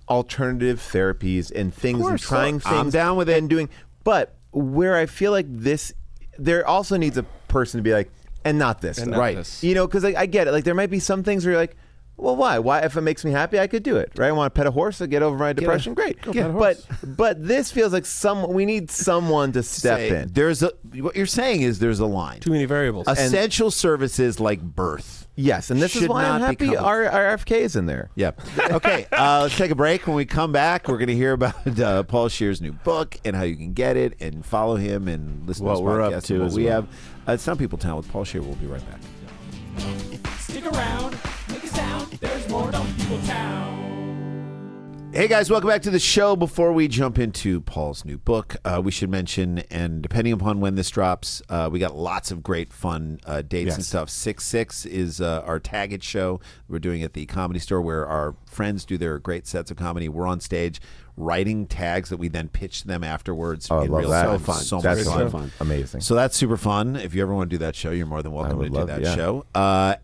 Speaker 2: alternative therapies and things and
Speaker 1: course.
Speaker 2: trying
Speaker 1: Look,
Speaker 2: things.
Speaker 1: I'm down with it.
Speaker 2: and doing. But where I feel like this, there also needs a person to be like, and not this.
Speaker 5: And
Speaker 2: though.
Speaker 5: not
Speaker 1: Right.
Speaker 5: this.
Speaker 2: You know, because I get it. Like there might be some things where you're like, well, why? Why? If it makes me happy, I could do it, right? I want to pet a horse to get over my depression. Great.
Speaker 5: pet a horse.
Speaker 2: But this feels like we need someone to step
Speaker 1: Say,
Speaker 2: in.
Speaker 1: What you're saying is there's a line.
Speaker 5: Too many variables.
Speaker 1: Essential services like birth.
Speaker 2: Yes, and this is
Speaker 1: should
Speaker 2: why I'm
Speaker 1: not
Speaker 2: happy
Speaker 1: become-
Speaker 2: our RFK is in there.
Speaker 1: Yep. Okay, let's take a break. When we come back, we're going to hear about Paul Scheer's new book and how you can get it and follow him and listen
Speaker 4: What
Speaker 1: to his
Speaker 4: we're up
Speaker 1: podcast
Speaker 4: to
Speaker 1: and what
Speaker 4: as
Speaker 1: we
Speaker 4: well.
Speaker 1: have. Some People Town with Paul Scheer. We'll be right back.
Speaker 3: Stick around, make a sound. There's more Dumb People Town.
Speaker 1: Hey guys, welcome back to the show. Before we jump into Paul's new book, we should mention, and depending upon when this drops, we got lots of great fun dates and stuff. 6/6 is our Tag It show we're doing at the Comedy Store, where our friends do their great sets of comedy. We're on stage writing tags that we then pitch to them afterwards.
Speaker 2: Oh, I
Speaker 1: in
Speaker 2: love
Speaker 1: real
Speaker 2: that.
Speaker 1: time.
Speaker 4: So fun.
Speaker 1: So
Speaker 2: That's
Speaker 1: much fun.
Speaker 2: amazing.
Speaker 1: So that's super fun. If you ever want to do that show, you're more than welcome to
Speaker 2: would
Speaker 1: do
Speaker 2: love-
Speaker 1: that
Speaker 2: yeah.
Speaker 1: show.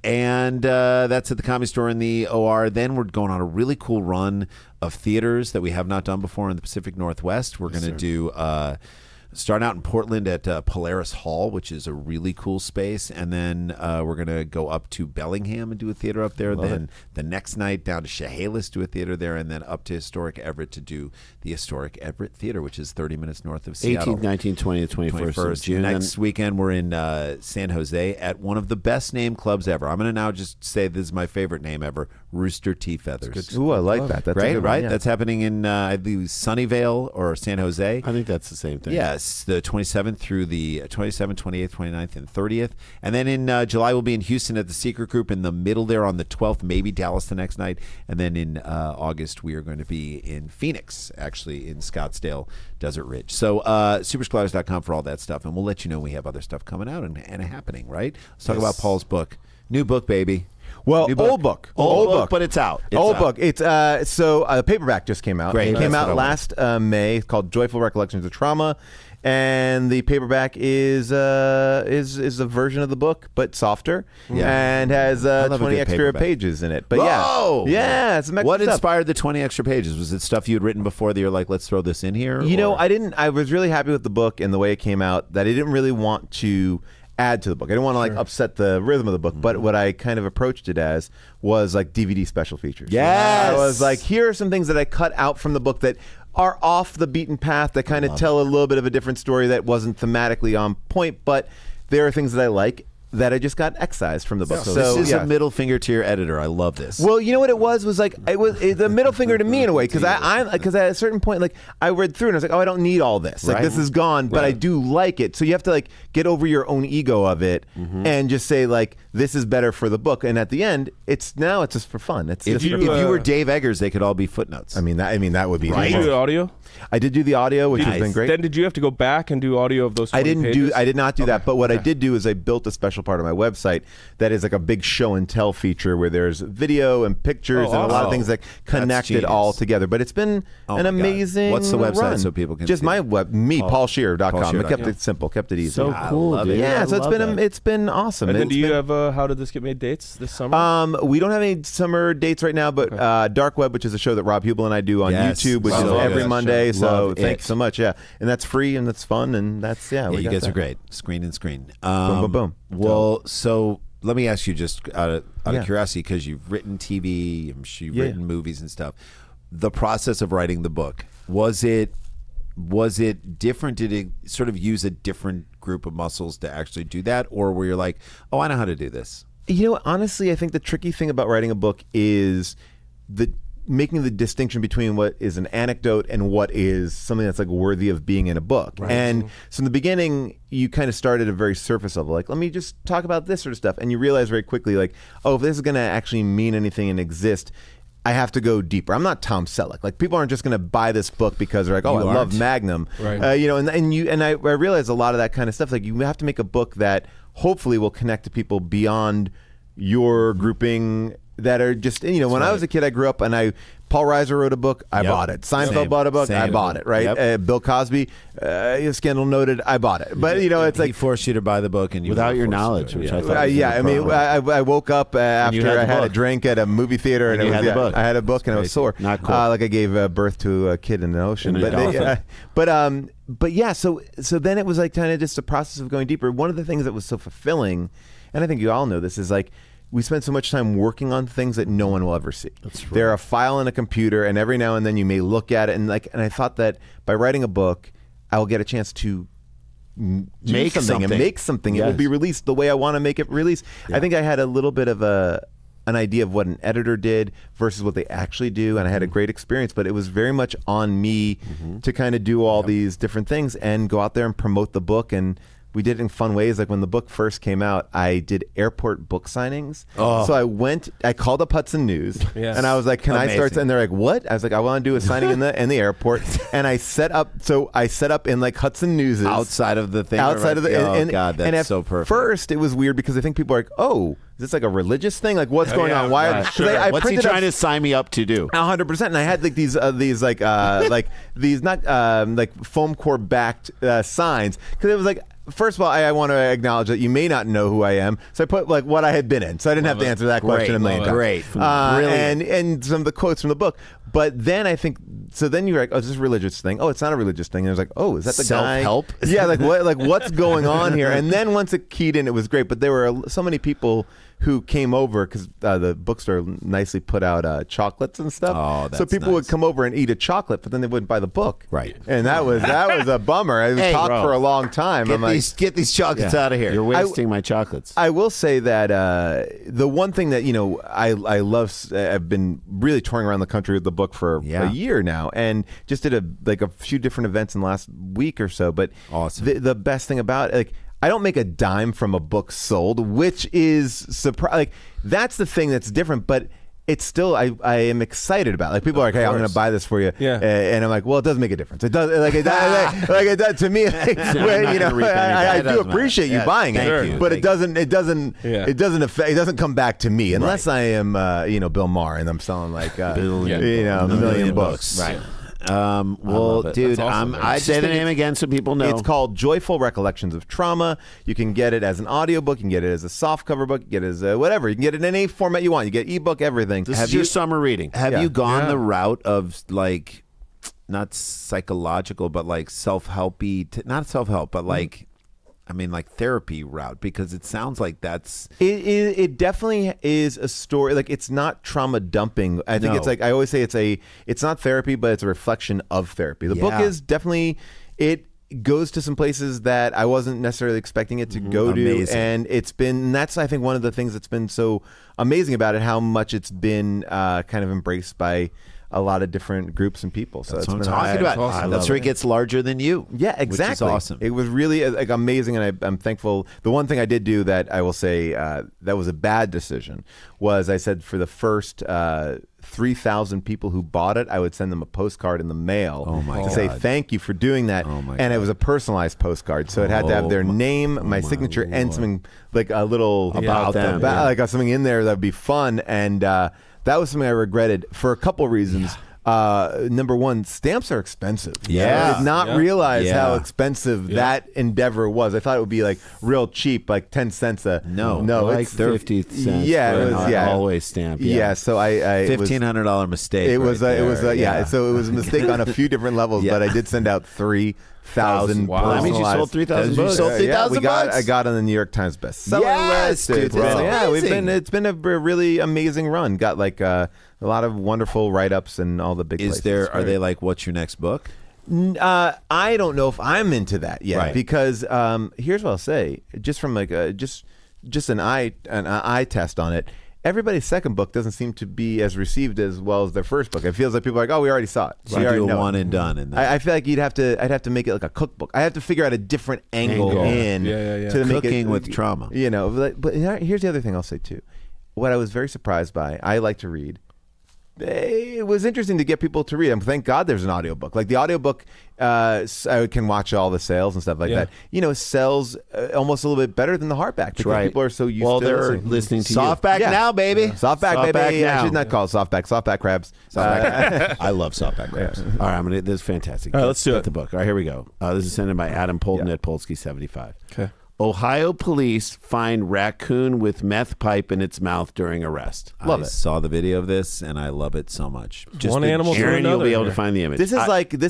Speaker 1: And that's at the Comedy Store in the OR. Then we're going on a really cool run of theaters that we have not done before in the Pacific Northwest. We're going to do starting out in Portland at Polaris Hall, which is a really cool space, and then we're going to go up to Bellingham and do a theater up there. Then the next night down to Chehalis, do a theater there, and then up to historic Everett to do the historic Everett Theater, which is 30 minutes north of Seattle.
Speaker 4: 18th, 19th, 20th, 21st of June.
Speaker 1: Next weekend, we're in San Jose at one of the best named clubs ever. I'm going to now just say this is my favorite name ever, Rooster Tea Feathers.
Speaker 2: Ooh, I like that. That's a
Speaker 1: right,
Speaker 2: good one,
Speaker 1: right.
Speaker 2: yeah.
Speaker 1: That's happening in I believe Sunnyvale or San Jose.
Speaker 4: I think that's the same thing.
Speaker 1: Yes, the 27th through the 27th, 28th, 29th, and 30th. And then in July, we'll be in Houston at the Secret Group in the middle there on the 12th, maybe Dallas the next night. And then in August, we are going to be in Phoenix, actually in Scottsdale, Desert Ridge. So supersquatters.com for all that stuff. And we'll let you know we have other stuff coming out and happening, right? Let's talk about Paul's book. New book, baby.
Speaker 2: Well,
Speaker 1: New book.
Speaker 2: old book,
Speaker 1: but it's out.
Speaker 2: Book. It's so the paperback just came out.
Speaker 1: Great.
Speaker 2: It came
Speaker 1: That's
Speaker 2: out
Speaker 1: what I
Speaker 2: last May. It's called Joyful Recollections of Trauma, and the paperback is a version of the book but softer and has
Speaker 1: love a
Speaker 2: 20
Speaker 1: good
Speaker 2: extra
Speaker 1: paperback.
Speaker 2: pages in it. But
Speaker 1: Whoa!
Speaker 2: yeah, it's some extra
Speaker 1: What
Speaker 2: stuff.
Speaker 1: inspired the 20 extra pages? Was it stuff you had written before that you're like, let's throw this in here?
Speaker 2: You know,
Speaker 1: or-
Speaker 2: I was really happy with the book and the way it came out. That I didn't really want to add to the book. I didn't want to like upset the rhythm of the book, but what I kind of approached it as was like DVD special features.
Speaker 1: Yes!
Speaker 2: I was like, here are some things that I cut out from the book that are off the beaten path, that kind of tell a little bit of a different story that wasn't thematically on point, but there are things that I like that I just got excised from the book.
Speaker 1: So this is a middle finger to your editor. I love this.
Speaker 2: Well, you know what it was like the middle finger to me in a way, because because at a certain point, like I read through and I was like, oh, I don't need all this. Like
Speaker 1: Right.
Speaker 2: this is gone, but I do like it. So you have to like get over your own ego of it and just say like, this is better for the book. And at the end, it's just for fun. It's
Speaker 1: if
Speaker 2: just
Speaker 1: you
Speaker 2: for
Speaker 1: were Dave Eggers, they could all be footnotes.
Speaker 2: I mean that would be
Speaker 5: Did you do audio?
Speaker 2: I did do the audio, which has been great.
Speaker 5: Then did you have to go back and do audio of those 20 pages?
Speaker 2: I did not do that, but what I did do is I built a special part of my website that is like a big show and tell feature where there's video and pictures and a lot of things that connect it all together. But it's been an amazing
Speaker 1: What's the website
Speaker 2: run.
Speaker 1: so people can
Speaker 2: just
Speaker 1: see
Speaker 2: my
Speaker 1: it?
Speaker 2: web, PaulScheer.com. I kept it simple, kept it easy.
Speaker 4: So cool, dude.
Speaker 2: yeah,
Speaker 4: I
Speaker 2: so
Speaker 4: love
Speaker 2: it's been awesome.
Speaker 5: And then
Speaker 2: It's
Speaker 5: do you
Speaker 2: been-
Speaker 5: have How Did This Get Made dates this summer?
Speaker 2: we don't have any summer dates right now, but Dark Web, which is a show that Rob Hubel and I do on
Speaker 1: Yes.
Speaker 2: YouTube, which is
Speaker 1: Love
Speaker 2: every
Speaker 1: that
Speaker 2: Monday.
Speaker 1: show.
Speaker 2: So
Speaker 1: Love
Speaker 2: thank
Speaker 1: it.
Speaker 2: you so much. Yeah, and that's free and that's fun and that's
Speaker 1: Yeah,
Speaker 2: we
Speaker 1: you
Speaker 2: got
Speaker 1: guys
Speaker 2: that.
Speaker 1: are great. Screen and screen.
Speaker 2: boom, boom.
Speaker 1: Well, so let me ask you just out of
Speaker 2: Yeah.
Speaker 1: curiosity, because you've written TV, I'm sure you've
Speaker 2: Yeah.
Speaker 1: written movies and stuff. The process of writing the book, was it different? Did it sort of use a different group of muscles to actually do that, or were you like, oh, I know how to do this?
Speaker 2: You know, honestly, I think the tricky thing about writing a book is making the distinction between what is an anecdote and what is something that's like worthy of being in a book. Right. And so in the beginning, you kind of start at a very surface level, like, let me just talk about this sort of stuff. And you realize very quickly, like, oh, if this is going to actually mean anything and exist, I have to go deeper. I'm not Tom Selleck. Like, people aren't just going to buy this book because they're like, oh, I love Magnum.
Speaker 5: Right.
Speaker 2: You know, and I realize a lot of that kind of stuff. Like, you have to make a book that hopefully will connect to people beyond your grouping that are just, you know, when I was a kid, I grew up and Paul Reiser wrote a book, I bought it. Seinfeld bought a book, I bought it, right?
Speaker 1: Yep.
Speaker 2: Bill Cosby, Scandal noted, I bought it. But, you know, it's
Speaker 1: He
Speaker 2: like,
Speaker 1: forced you to buy the book, and you
Speaker 4: Without
Speaker 1: were
Speaker 4: your
Speaker 1: forced to
Speaker 4: knowledge,
Speaker 1: do it.
Speaker 4: which I thought was
Speaker 2: yeah, I mean, I woke up
Speaker 4: you
Speaker 2: after
Speaker 4: had
Speaker 2: I
Speaker 4: the
Speaker 2: had a
Speaker 4: book.
Speaker 2: drink at a movie theater and
Speaker 4: And you had the book.
Speaker 2: I had a book and I was sore.
Speaker 4: Not cool.
Speaker 2: Like I gave birth to a kid in the ocean.
Speaker 4: In a dolphin.
Speaker 2: But yeah, so then it was like kind of just a process of going deeper. One of the things that was so fulfilling, and I think you all know this, is like, we spend so much time working on things that no one will ever see. That's right. They're a file in a computer, and every now and then you may look at it, and I thought that by writing a book, I will get a chance to
Speaker 4: Make
Speaker 2: something and make something. It will
Speaker 4: Yes.
Speaker 2: be released the way I want to make it released. I think I had a little bit of an idea of what an editor did versus what they actually do, and I had a great experience, but it was very much on me to kind of do all these different things and go out there and promote the book. And we did it in fun ways. Like when the book first came out, I did airport book signings. So I called up Hudson News and I was like, can I start? And they're like, what? I was like, I want to do a signing in the airport. And I set up in like Hudson News
Speaker 1: outside of the thing.
Speaker 2: outside of the, and
Speaker 1: God, that's
Speaker 2: and at
Speaker 1: so perfect.
Speaker 2: first it was weird because I think people are like, oh, is this like a religious thing? Like what's going on? Why?
Speaker 5: right,
Speaker 2: 'cause
Speaker 5: sure.
Speaker 2: I
Speaker 4: What's he
Speaker 2: printed up
Speaker 4: trying to sign me up to do?
Speaker 2: 100%, and I had like these like these not like foam core backed signs, because it was like, first of all, I want to acknowledge that you may not know who I am, so I put like what I had been in, so I didn't have to answer that question a million times.
Speaker 1: Great.
Speaker 2: And some of the quotes from the book. But then I think, so then you're like, oh, is this a religious thing? Oh, it's not a religious thing. And I was like, oh, is that the guy?
Speaker 1: Self-help?
Speaker 2: Yeah, like what? Like what's going on here? And then once it keyed in, it was great. But there were so many people who came over because the bookstore nicely put out chocolates and stuff.
Speaker 1: Oh, that's
Speaker 2: so people would
Speaker 1: nice.
Speaker 2: come over and eat a chocolate, but then they wouldn't buy the book.
Speaker 4: Right.
Speaker 2: And that was a bummer. It was talked
Speaker 4: bro.
Speaker 2: for a long time.
Speaker 1: Get these chocolates out of here.
Speaker 4: You're wasting my chocolates.
Speaker 2: I will say that the one thing that I love, I've been really touring around the country with the book for a year now, and just did a few different events in the last week or so. But
Speaker 1: awesome.
Speaker 2: The best thing about it, I don't make a dime from a book sold, which is surprising. That's the thing that's different, but it's still I am excited about it. Like people are like, hey, I'm going to buy this for you, and I'm like, well, it doesn't make a difference. It does it does to me. I do appreciate you buying it, but it doesn't come back to me unless I am Bill Maher and I'm selling like a million books.
Speaker 4: Right.
Speaker 1: Well, dude,
Speaker 4: awesome,
Speaker 1: I
Speaker 4: say the name again so people know.
Speaker 2: It's called Joyful Recollections of Trauma. You can get it as an audiobook. You can get it as a softcover book. You can get it as whatever. You can get it in any format you want. You get ebook, everything.
Speaker 4: This is your summer reading.
Speaker 1: Have you gone the route of like, not psychological, but like self-helpy, not self-help, but like, like therapy route, because it sounds like that's
Speaker 2: it definitely is a story. Like it's not trauma dumping. I think it's like I always say it's not therapy, but it's a reflection of therapy. The book is definitely it goes to some places that I wasn't necessarily expecting it to go to, and that's I think one of the things that's been so amazing about it, how much it's been kind of embraced by a lot of different groups and people. So
Speaker 1: that's
Speaker 2: it's
Speaker 1: what
Speaker 2: been
Speaker 1: I'm talking about.
Speaker 2: Awesome.
Speaker 1: That's where it gets larger than you.
Speaker 2: Yeah, exactly.
Speaker 1: Which is awesome.
Speaker 2: It was really amazing, and I'm thankful. The one thing I did do that I will say that was a bad decision was I said for the first 3,000 people who bought it, I would send them a postcard in the mail to say thank you for doing that. And it was a personalized postcard, so it had to have their name, my signature, and something like a little
Speaker 4: about them,
Speaker 2: like something in there that would be fun. And that was something I regretted for a couple reasons. Number one, stamps are expensive. I did not realize how expensive that endeavor was. I thought it would be like real cheap, like 10 cents a
Speaker 1: no,
Speaker 4: like
Speaker 2: it's
Speaker 4: 50 cents.
Speaker 2: Yeah,
Speaker 4: for
Speaker 2: it was
Speaker 4: an always stamp.
Speaker 2: Yeah, so I
Speaker 1: $1,500 mistake.
Speaker 2: It was
Speaker 1: right
Speaker 2: it was
Speaker 1: there.
Speaker 2: so it was a mistake on a few different levels, but I did send out 3,000.
Speaker 4: Wow. That means you sold 3,000 books.
Speaker 1: You sold 3,000 bucks.
Speaker 2: I got on the New York Times bestseller list.
Speaker 1: Dude,
Speaker 2: It's been a really amazing run. Got like a lot of wonderful write-ups and all the big places.
Speaker 1: Are they like, what's your next book?
Speaker 2: I don't know if I'm into that yet, because here's what I'll say. Just from like just an eye test on it. Everybody's second book doesn't seem to be as received as well as their first book. It feels like people are like, oh, we already saw it.
Speaker 1: So you do a one and done. And
Speaker 2: I feel like I'd have to make it like a cookbook. I have to figure out a different angle to make it
Speaker 1: cooking with trauma.
Speaker 2: But here's the other thing I'll say too. What I was very surprised by, I like to read. It was interesting to get people to read. Thank God there's an audiobook. Like the audiobook, I can watch all the sales and stuff like that. Sells almost a little bit better than the hardback because people are so used to
Speaker 4: they're listening to
Speaker 1: softback now, baby.
Speaker 2: Softback, baby.
Speaker 4: now.
Speaker 2: I should not call it softback. Softback crabs.
Speaker 4: I love softback crabs. All right, this is fantastic.
Speaker 5: All right, let's do it.
Speaker 4: The book. All right, here we go. This is sent in by Adam Polton at Polsky75.
Speaker 5: Okay.
Speaker 4: Ohio police find raccoon with meth pipe in its mouth during arrest.
Speaker 1: I saw the video of this and I love it so much.
Speaker 5: Just one animal to
Speaker 4: Aaron,
Speaker 5: another.
Speaker 4: you'll be able
Speaker 5: here.
Speaker 4: to find the image.
Speaker 2: This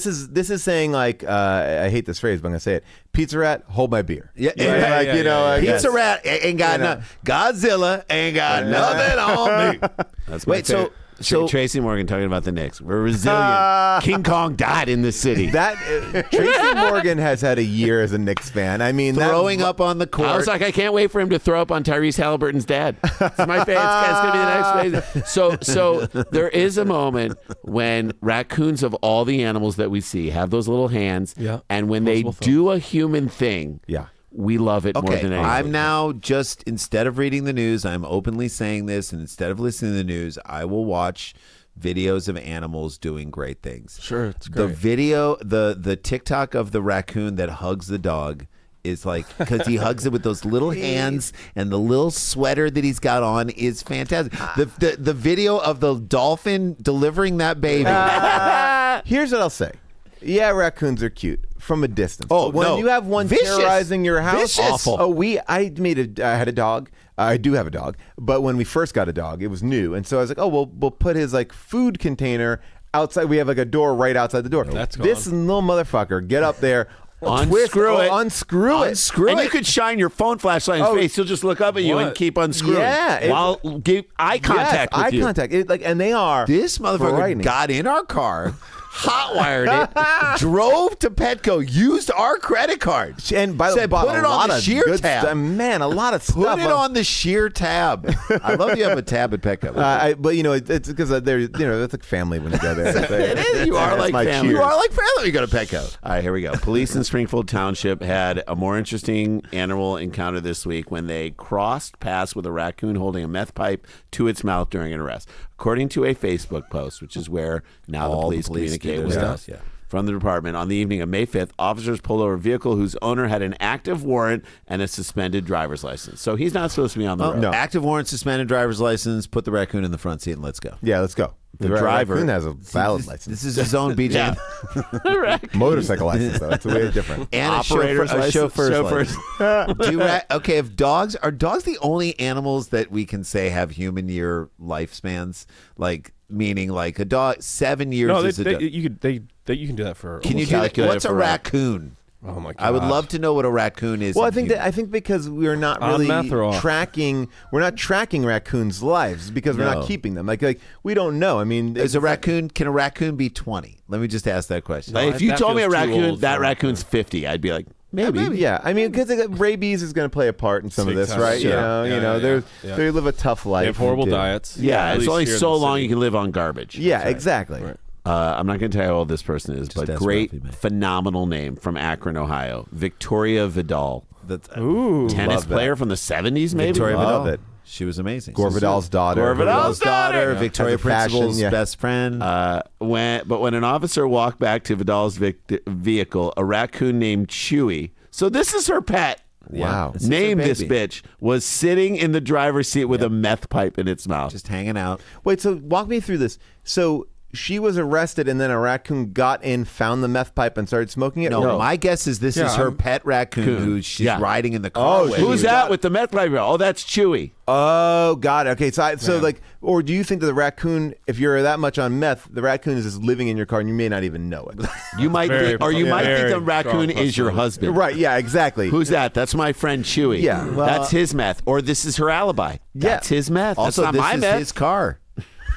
Speaker 2: is this is saying like I hate this phrase, but I'm gonna say it. Pizza Rat, hold my beer.
Speaker 1: Pizza Rat ain't got nothing. Godzilla ain't got nothing on me.
Speaker 4: That's my favorite. Tracy Morgan talking about the Knicks. We're resilient. King Kong died in this city.
Speaker 2: Tracy Morgan has had a year as a Knicks fan. I mean,
Speaker 1: throwing up on the court.
Speaker 4: I was like, I can't wait for him to throw up on Tyrese Halliburton's dad. It's my favorite. It's going to be the next phase. So there is a moment when raccoons of all the animals that we see have those little hands, and when they do a human thing, we love it more than anything.
Speaker 1: I'm now just, instead of reading the news, I'm openly saying this, and instead of listening to the news, I will watch videos of animals doing great things.
Speaker 5: Sure, it's great.
Speaker 1: The video, the TikTok of the raccoon that hugs the dog is like, because he hugs it with those little hands and the little sweater that he's got on is fantastic. The video of the dolphin delivering that baby.
Speaker 2: Here's what I'll say. Yeah, raccoons are cute from a distance.
Speaker 1: Oh,
Speaker 2: when you have one terrorizing your house,
Speaker 1: Vicious.
Speaker 2: awful. I had a dog. I do have a dog, but when we first got a dog, it was new, and so I was like, oh, we'll put his like food container outside. We have like a door right outside the door.
Speaker 5: That's
Speaker 2: this little motherfucker get up there.
Speaker 4: Unscrew it.
Speaker 2: Unscrew it.
Speaker 1: Unscrew
Speaker 4: And
Speaker 1: it.
Speaker 4: you could shine your phone flashlight in his face. He'll just look up at you and
Speaker 5: What?
Speaker 4: keep unscrewing.
Speaker 2: Yeah,
Speaker 4: While give eye contact with
Speaker 2: eye
Speaker 4: you.
Speaker 2: contact. And they are
Speaker 1: This motherfucker
Speaker 2: frightening.
Speaker 1: got in our car, hot-wired it, drove to Petco, used our credit card.
Speaker 2: And by the
Speaker 1: Said,
Speaker 2: way,
Speaker 1: put it on the Scheer tab.
Speaker 2: Man, a lot of stuff.
Speaker 1: Put it on the Scheer tab. I love you have a tab at Petco.
Speaker 2: But it's because they're it's like family when you go there.
Speaker 1: It is. You are
Speaker 2: That's
Speaker 1: like
Speaker 2: my
Speaker 1: family.
Speaker 2: Cheers.
Speaker 1: You are like family when you go to Petco.
Speaker 4: All right, here we go. Police in Springfield Township had a more interesting animal encounter this week when they crossed paths with a raccoon holding a meth pipe to its mouth during an arrest. According to a Facebook post, which is where now the police communicate with us.
Speaker 1: Yeah.
Speaker 4: From the department, on the evening of May 5th, officers pulled over a vehicle whose owner had an active warrant and a suspended driver's license. So he's not supposed to be on the road.
Speaker 2: no.
Speaker 1: Active warrant, suspended driver's license, put the raccoon in the front seat and let's go.
Speaker 2: Yeah, let's go.
Speaker 4: The driver-
Speaker 2: raccoon has a valid license.
Speaker 1: This is his own BJ.
Speaker 2: Motorcycle license, though. It's way different.
Speaker 1: And
Speaker 4: Operator's
Speaker 1: a
Speaker 4: license,
Speaker 1: chauffeur's
Speaker 4: chauffeur's.
Speaker 1: license. Okay, if dogs are dogs the only animals that we can say have human year lifespans? Like meaning like a dog 7 years
Speaker 5: No,
Speaker 1: is a dog.
Speaker 5: you can do that for.
Speaker 1: Can you
Speaker 5: almost
Speaker 1: do that?
Speaker 4: calculate
Speaker 1: What's
Speaker 4: it
Speaker 1: a
Speaker 4: for
Speaker 1: raccoon?
Speaker 5: Oh my god!
Speaker 1: I would love to know what a raccoon is.
Speaker 2: Well, I
Speaker 1: in
Speaker 2: think
Speaker 1: human-
Speaker 2: I think because we're not
Speaker 5: On
Speaker 2: really
Speaker 5: meth or off?
Speaker 2: tracking. We're not tracking raccoons' lives because we're
Speaker 1: No.
Speaker 2: not keeping them. Like we don't know. I mean,
Speaker 1: is a raccoon? Can a raccoon be 20? Let me just ask that question.
Speaker 5: No,
Speaker 4: If you
Speaker 5: that
Speaker 4: told me a
Speaker 5: feels too
Speaker 4: raccoon,
Speaker 5: old
Speaker 4: that
Speaker 5: for-
Speaker 4: raccoon's 50, I'd be like, maybe.
Speaker 2: yeah. I mean, because rabies is going to play a part in some of
Speaker 5: Big
Speaker 2: this,
Speaker 5: time.
Speaker 2: right?
Speaker 5: Sure.
Speaker 2: They they live a tough life.
Speaker 5: They have horrible
Speaker 2: They do.
Speaker 5: diets.
Speaker 4: Yeah,
Speaker 5: At
Speaker 4: it's
Speaker 5: least
Speaker 4: only
Speaker 5: here in
Speaker 4: so
Speaker 5: the
Speaker 4: long
Speaker 5: city.
Speaker 4: you can live on garbage.
Speaker 2: Yeah, exactly.
Speaker 5: Right.
Speaker 4: I'm not going to tell you how old this person is, but
Speaker 1: ask
Speaker 4: great,
Speaker 1: Ralphie, man.
Speaker 4: phenomenal name from Akron, Ohio. Victoria Vidal.
Speaker 1: That's
Speaker 5: Ooh.
Speaker 4: Tennis
Speaker 2: love that.
Speaker 4: player from the 70s, maybe?
Speaker 1: Victoria
Speaker 2: Love
Speaker 1: Vidal.
Speaker 2: it.
Speaker 1: She was amazing.
Speaker 2: Gore Vidal's daughter.
Speaker 4: Gore Vidal's daughter.
Speaker 1: Victoria
Speaker 2: Has a fashion,
Speaker 1: Principal's
Speaker 2: yeah.
Speaker 1: best friend.
Speaker 4: When an officer walked back to Vidal's vehicle, a raccoon named Chewy. So this is her pet.
Speaker 2: Wow.
Speaker 1: This is her
Speaker 4: Name this
Speaker 1: baby.
Speaker 4: bitch was sitting in the driver's seat with a meth pipe in its mouth.
Speaker 1: Just hanging out.
Speaker 2: Wait, so walk me through this. So she was arrested, and then a raccoon got in, found the meth pipe, and started smoking it.
Speaker 1: No, my guess is this is her pet raccoon who she's
Speaker 4: Yeah.
Speaker 1: riding in the car with.
Speaker 4: Who's that with the meth pipe? Oh, that's Chewy.
Speaker 2: Oh, got it. Okay, so like, or do you think that the raccoon, if you're that much on meth, the raccoon is just living in your car and you may not even know it?
Speaker 4: You might
Speaker 5: Very-
Speaker 4: think, or you
Speaker 5: yeah,
Speaker 4: might think
Speaker 5: very
Speaker 4: the raccoon
Speaker 5: strong
Speaker 4: is your
Speaker 5: possibility.
Speaker 4: husband.
Speaker 2: Right? Yeah, exactly.
Speaker 4: Who's that? That's my friend Chewy.
Speaker 2: Yeah, well-
Speaker 4: that's his meth. Or this is her alibi. That's his meth.
Speaker 1: Also,
Speaker 4: that's not
Speaker 1: this
Speaker 4: my
Speaker 1: is
Speaker 4: meth.
Speaker 1: his car.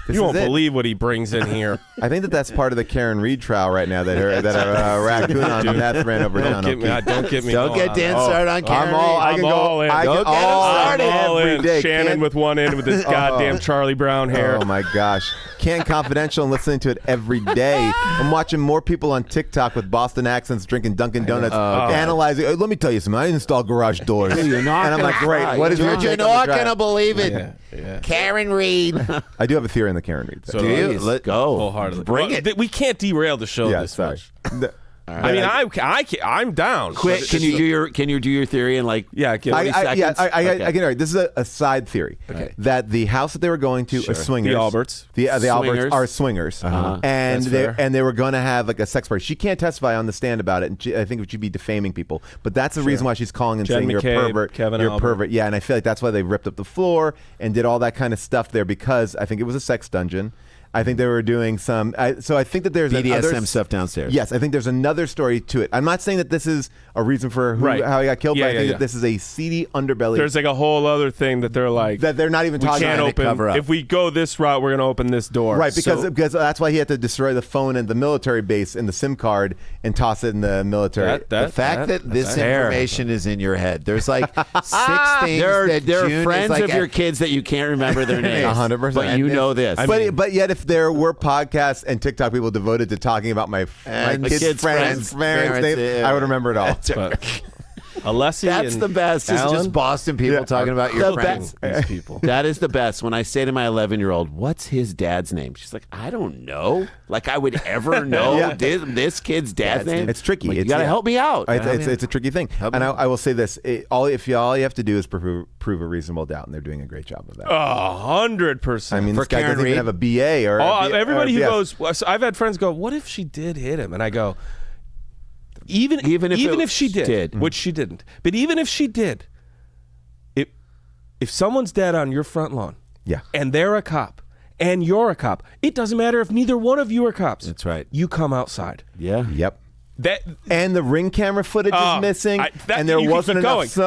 Speaker 2: This
Speaker 5: You
Speaker 2: is
Speaker 5: won't
Speaker 2: it.
Speaker 5: believe what he brings in here.
Speaker 2: I think that's part of the Karen Reed trial right now. That a raccoon on meth ran over
Speaker 5: Don't
Speaker 2: down.
Speaker 5: get me. Don't get me.
Speaker 1: Don't
Speaker 5: going
Speaker 1: get
Speaker 5: on
Speaker 1: Dan
Speaker 5: that.
Speaker 1: started on Karen
Speaker 2: I'm all.
Speaker 1: Reed.
Speaker 2: I can
Speaker 5: I'm
Speaker 2: go.
Speaker 5: all in.
Speaker 2: I
Speaker 1: Don't
Speaker 2: can
Speaker 1: get him
Speaker 2: all
Speaker 1: started.
Speaker 2: in
Speaker 5: I'm all
Speaker 2: every
Speaker 5: in.
Speaker 2: day.
Speaker 5: Shannon
Speaker 2: Can't-
Speaker 5: with one end with his goddamn Charlie Brown hair.
Speaker 2: Oh my gosh. Can't Confidential and listening to it every day. I'm watching more people on TikTok with Boston accents drinking Dunkin' Donuts, analyzing. Let me tell you something. I installed garage doors.
Speaker 4: You're not
Speaker 2: and I'm like,
Speaker 4: gonna
Speaker 2: great.
Speaker 4: try.
Speaker 2: What is your
Speaker 1: You're
Speaker 2: take on the
Speaker 1: not
Speaker 2: trial?
Speaker 1: going to believe it.
Speaker 5: Yeah.
Speaker 1: Karen Reed.
Speaker 2: I do have a theory on the Karen Reed thing.
Speaker 5: So
Speaker 1: Do you?
Speaker 5: please,
Speaker 1: Let-
Speaker 4: Go.
Speaker 5: wholeheartedly.
Speaker 4: Bring
Speaker 5: Well,
Speaker 4: it.
Speaker 5: We can't derail the show
Speaker 2: Yeah,
Speaker 5: this
Speaker 2: sorry.
Speaker 5: much. I mean, I'm down.
Speaker 4: Quick, can you do your theory in like
Speaker 5: Yeah, give
Speaker 2: I,
Speaker 5: me
Speaker 2: I, yeah,
Speaker 4: seconds?
Speaker 2: I
Speaker 4: Okay.
Speaker 2: can. This is a side theory.
Speaker 4: Okay.
Speaker 2: That the house that they were going to, a swingers,
Speaker 5: The Alberts.
Speaker 2: the Alberts
Speaker 4: Swingers.
Speaker 2: are swingers, and
Speaker 5: That's fair.
Speaker 2: they were going to have like a sex party. She can't testify on the stand about it, and I think she'd be defaming people. But that's the reason why she's calling and
Speaker 5: Jen
Speaker 2: saying you're a
Speaker 5: McCabe,
Speaker 2: pervert,
Speaker 5: Kevin
Speaker 2: you're a
Speaker 5: Albert.
Speaker 2: pervert. Yeah, and I feel like that's why they ripped up the floor and did all that kind of stuff there because I think it was a sex dungeon. I think they were doing some. So I think that there's
Speaker 1: BDSM
Speaker 2: another
Speaker 1: stuff downstairs.
Speaker 2: Yes, I think there's another story to it. I'm not saying that this is a reason for
Speaker 5: Right.
Speaker 2: how he got killed,
Speaker 5: Yeah,
Speaker 2: but I
Speaker 5: yeah,
Speaker 2: think
Speaker 5: yeah.
Speaker 2: that this is a seedy underbelly
Speaker 5: There's like a whole other thing that they're like.
Speaker 2: that they're not even
Speaker 5: we
Speaker 2: talking
Speaker 5: can't
Speaker 2: about.
Speaker 5: open.
Speaker 1: cover up.
Speaker 5: If we go this route, we're going to open this door.
Speaker 2: Right, because
Speaker 5: So-
Speaker 2: because that's why he had to destroy the phone and the military base and the SIM card and toss it in the military.
Speaker 1: The fact that this
Speaker 5: fair.
Speaker 1: information is in your head. There's like 6 things
Speaker 4: There
Speaker 1: that
Speaker 4: are
Speaker 1: June
Speaker 4: friends
Speaker 1: is like
Speaker 4: of your kids that you can't remember their names.
Speaker 2: 100%.
Speaker 4: But you
Speaker 2: And
Speaker 4: know this.
Speaker 2: but yet, if there were podcasts and TikTok people devoted to talking about my
Speaker 1: And
Speaker 2: kids'
Speaker 4: kids'
Speaker 2: friends'
Speaker 1: parents,
Speaker 2: names,
Speaker 1: yeah.
Speaker 2: I would remember it all.
Speaker 5: Alessi
Speaker 4: That's
Speaker 5: and
Speaker 4: the best. It's
Speaker 5: Alan,
Speaker 1: Just Boston people talking about your
Speaker 4: The
Speaker 1: friends.
Speaker 5: these people.
Speaker 4: That is the best. When I say to my 11-year-old, "What's his dad's name?" She's like, "I don't know. Like I would ever know
Speaker 2: Yeah.
Speaker 4: this kid's dad's name."
Speaker 2: It's tricky.
Speaker 4: Like, you
Speaker 2: It's-
Speaker 4: gotta
Speaker 2: yeah.
Speaker 4: help me out.
Speaker 2: It's a tricky thing. And I will say this: all you have to do is prove a reasonable doubt, and they're doing a great job of that.
Speaker 5: 100%.
Speaker 2: I mean,
Speaker 1: For
Speaker 2: this guy
Speaker 1: Karen
Speaker 2: doesn't
Speaker 1: Reed?
Speaker 2: even have a BA or
Speaker 5: Everybody who
Speaker 2: BS.
Speaker 5: goes, well, so I've had friends go, "What if she did hit him?" And I go, even
Speaker 4: if
Speaker 5: if she did, which she didn't, but even if she did, if someone's dead on your front lawn,
Speaker 2: Yeah.
Speaker 5: and they're a cop, and you're a cop, it doesn't matter if neither one of you are cops.
Speaker 1: That's right.
Speaker 5: You come outside.
Speaker 4: Yeah.
Speaker 2: Yep. and the ring camera footage is missing, and there wasn't enough.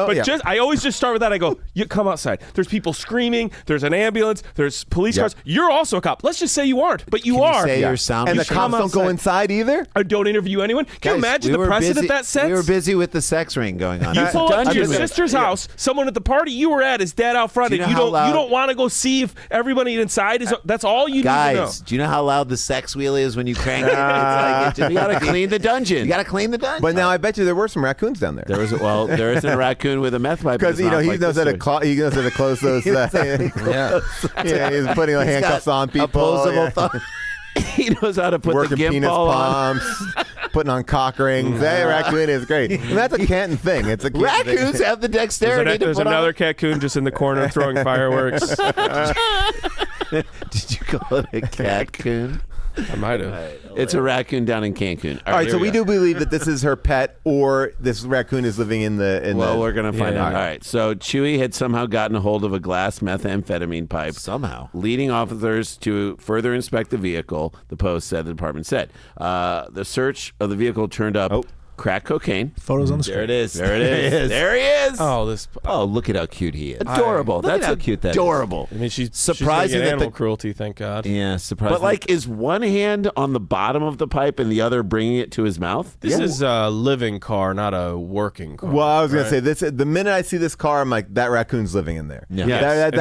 Speaker 5: I always just start with that. I go, you come outside. There's people screaming. There's an ambulance. There's police cars. You're also a cop. Let's just say you aren't, but you are.
Speaker 1: Say your sound.
Speaker 2: And the cops don't go inside either.
Speaker 5: Or don't interview anyone. Can you imagine the precedent that sets?
Speaker 1: We were busy with the sex ring going on.
Speaker 5: You pull up to your sister's house. Someone at the party you were at is dead out front, and you don't want to go see if everybody inside is. That's all you need to know.
Speaker 1: Guys, do you know how loud the sex wheel is when you crank it?
Speaker 4: You gotta clean the dungeon.
Speaker 1: You gotta clean the dungeon.
Speaker 2: But now I bet you there were some raccoons down there.
Speaker 4: There isn't a raccoon with a meth pipe
Speaker 2: because he knows how to close those. He's putting handcuffs on people.
Speaker 1: Opposable thumb.
Speaker 4: He knows how to put
Speaker 2: working
Speaker 4: the gimp
Speaker 2: penis
Speaker 4: ball on.
Speaker 2: pumps, putting on cock rings. Hey, raccoon is great. And that's a Canton thing. It's a Canton
Speaker 1: raccoons
Speaker 2: thing.
Speaker 1: have the dexterity.
Speaker 5: There's another raccoon just in the corner throwing fireworks.
Speaker 1: Did you call it a cat-coon?
Speaker 5: I might have.
Speaker 4: It's a raccoon down in Cancun.
Speaker 2: All right, so we do believe that this is her pet, or this raccoon is living in the.
Speaker 4: We're gonna find out. All right, so Chewy had somehow gotten a hold of a glass methamphetamine pipe, leading officers to further inspect the vehicle. The Post said. The department said the search of the vehicle turned up. Crack cocaine.
Speaker 6: Photos on the screen.
Speaker 1: There it is.
Speaker 4: There he is.
Speaker 5: Oh,
Speaker 1: look at how cute he is.
Speaker 4: Adorable.
Speaker 1: That's how cute that is.
Speaker 4: Adorable.
Speaker 5: I mean, she's
Speaker 1: surprising
Speaker 5: that
Speaker 1: animal
Speaker 5: cruelty. Thank God.
Speaker 1: Yeah, surprising.
Speaker 4: But is one hand on the bottom of the pipe and the other bringing it to his mouth?
Speaker 5: This is a living car, not a working car.
Speaker 2: Well, I was gonna say this. The minute I see this car, I'm like, that raccoon's living in there.
Speaker 1: Yeah.
Speaker 5: Yes.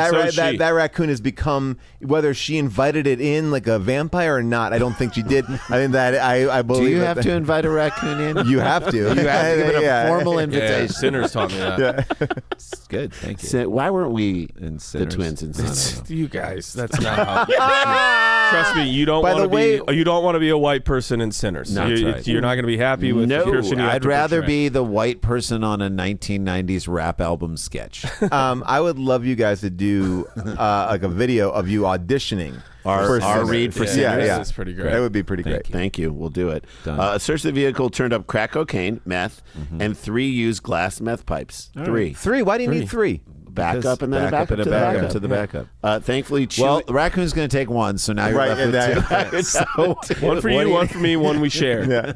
Speaker 2: That raccoon has become, whether she invited it in like a vampire or not. I don't think she did. I think that I believe.
Speaker 1: Do you have to invite a raccoon in?
Speaker 2: You have to.
Speaker 1: You have to give it a formal invitation.
Speaker 5: Sinners taught me that.
Speaker 1: It's good. Thank you.
Speaker 4: Why weren't we
Speaker 1: In
Speaker 4: the
Speaker 1: Sinners.
Speaker 4: twins in Sinners?
Speaker 5: You guys, that's not how. Trust me, you don't want to be. You don't want to be a white person in Sinners.
Speaker 4: No, that's
Speaker 5: You're not going to be happy with the person you have
Speaker 1: I'd
Speaker 5: to
Speaker 1: rather
Speaker 5: portray.
Speaker 1: be the white person on a 1990s rap album sketch.
Speaker 2: I would love you guys to do like a video of you auditioning.
Speaker 1: Our read for Sinners.
Speaker 2: Yeah,
Speaker 5: That's pretty great.
Speaker 2: That would be pretty great.
Speaker 4: Thank you. We'll do it.
Speaker 1: Done.
Speaker 4: A search of the vehicle turned up crack cocaine, meth, and 3 used glass meth pipes. Three.
Speaker 2: Why do you need 3?
Speaker 4: Backup and then
Speaker 1: Backup
Speaker 4: a
Speaker 1: and a
Speaker 4: backup
Speaker 1: backup to the backup.
Speaker 4: Thankfully,
Speaker 1: Well, the raccoon's going to take one, so now you're left with 2.
Speaker 5: One for you, one for me, one we share.
Speaker 2: Yeah.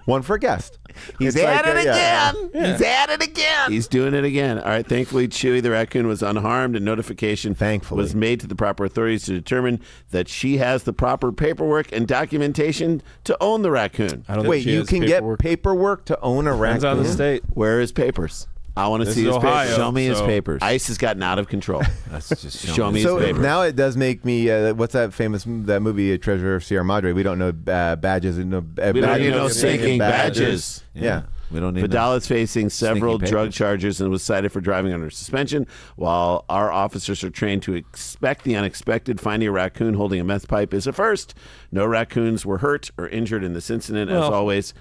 Speaker 2: One for a guest.
Speaker 1: He's
Speaker 2: It's
Speaker 1: at
Speaker 2: like,
Speaker 1: it
Speaker 2: yeah.
Speaker 1: again. He's at it again.
Speaker 4: He's doing it again. All right. Thankfully, Chewy the raccoon was unharmed, and notification was made to the proper authorities to determine that she has the proper paperwork and documentation to own the raccoon.
Speaker 2: Wait, you can get paperwork to own a
Speaker 5: Depends
Speaker 2: raccoon?
Speaker 5: on the state.
Speaker 4: Where are his papers? I want to
Speaker 5: This
Speaker 4: see
Speaker 5: is
Speaker 4: his
Speaker 5: Ohio,
Speaker 4: papers.
Speaker 1: Show me his
Speaker 5: so-
Speaker 1: papers.
Speaker 4: ICE has gotten out of control.
Speaker 1: That's just
Speaker 4: Show me his
Speaker 2: So
Speaker 4: papers.
Speaker 2: now it does make me. What's that that movie, Treasure of Sierra Madre? We don't know badges.
Speaker 4: We don't
Speaker 2: badges
Speaker 4: need no
Speaker 2: of
Speaker 4: stinking
Speaker 2: badges.
Speaker 4: badges.
Speaker 2: Yeah.
Speaker 1: We don't need
Speaker 4: Vidal is facing several
Speaker 1: stinky
Speaker 4: drug
Speaker 1: papers.
Speaker 4: charges and was cited for driving under suspension. While our officers are trained to expect the unexpected, finding a raccoon holding a meth pipe is a first. No raccoons were hurt or injured in this incident. As always,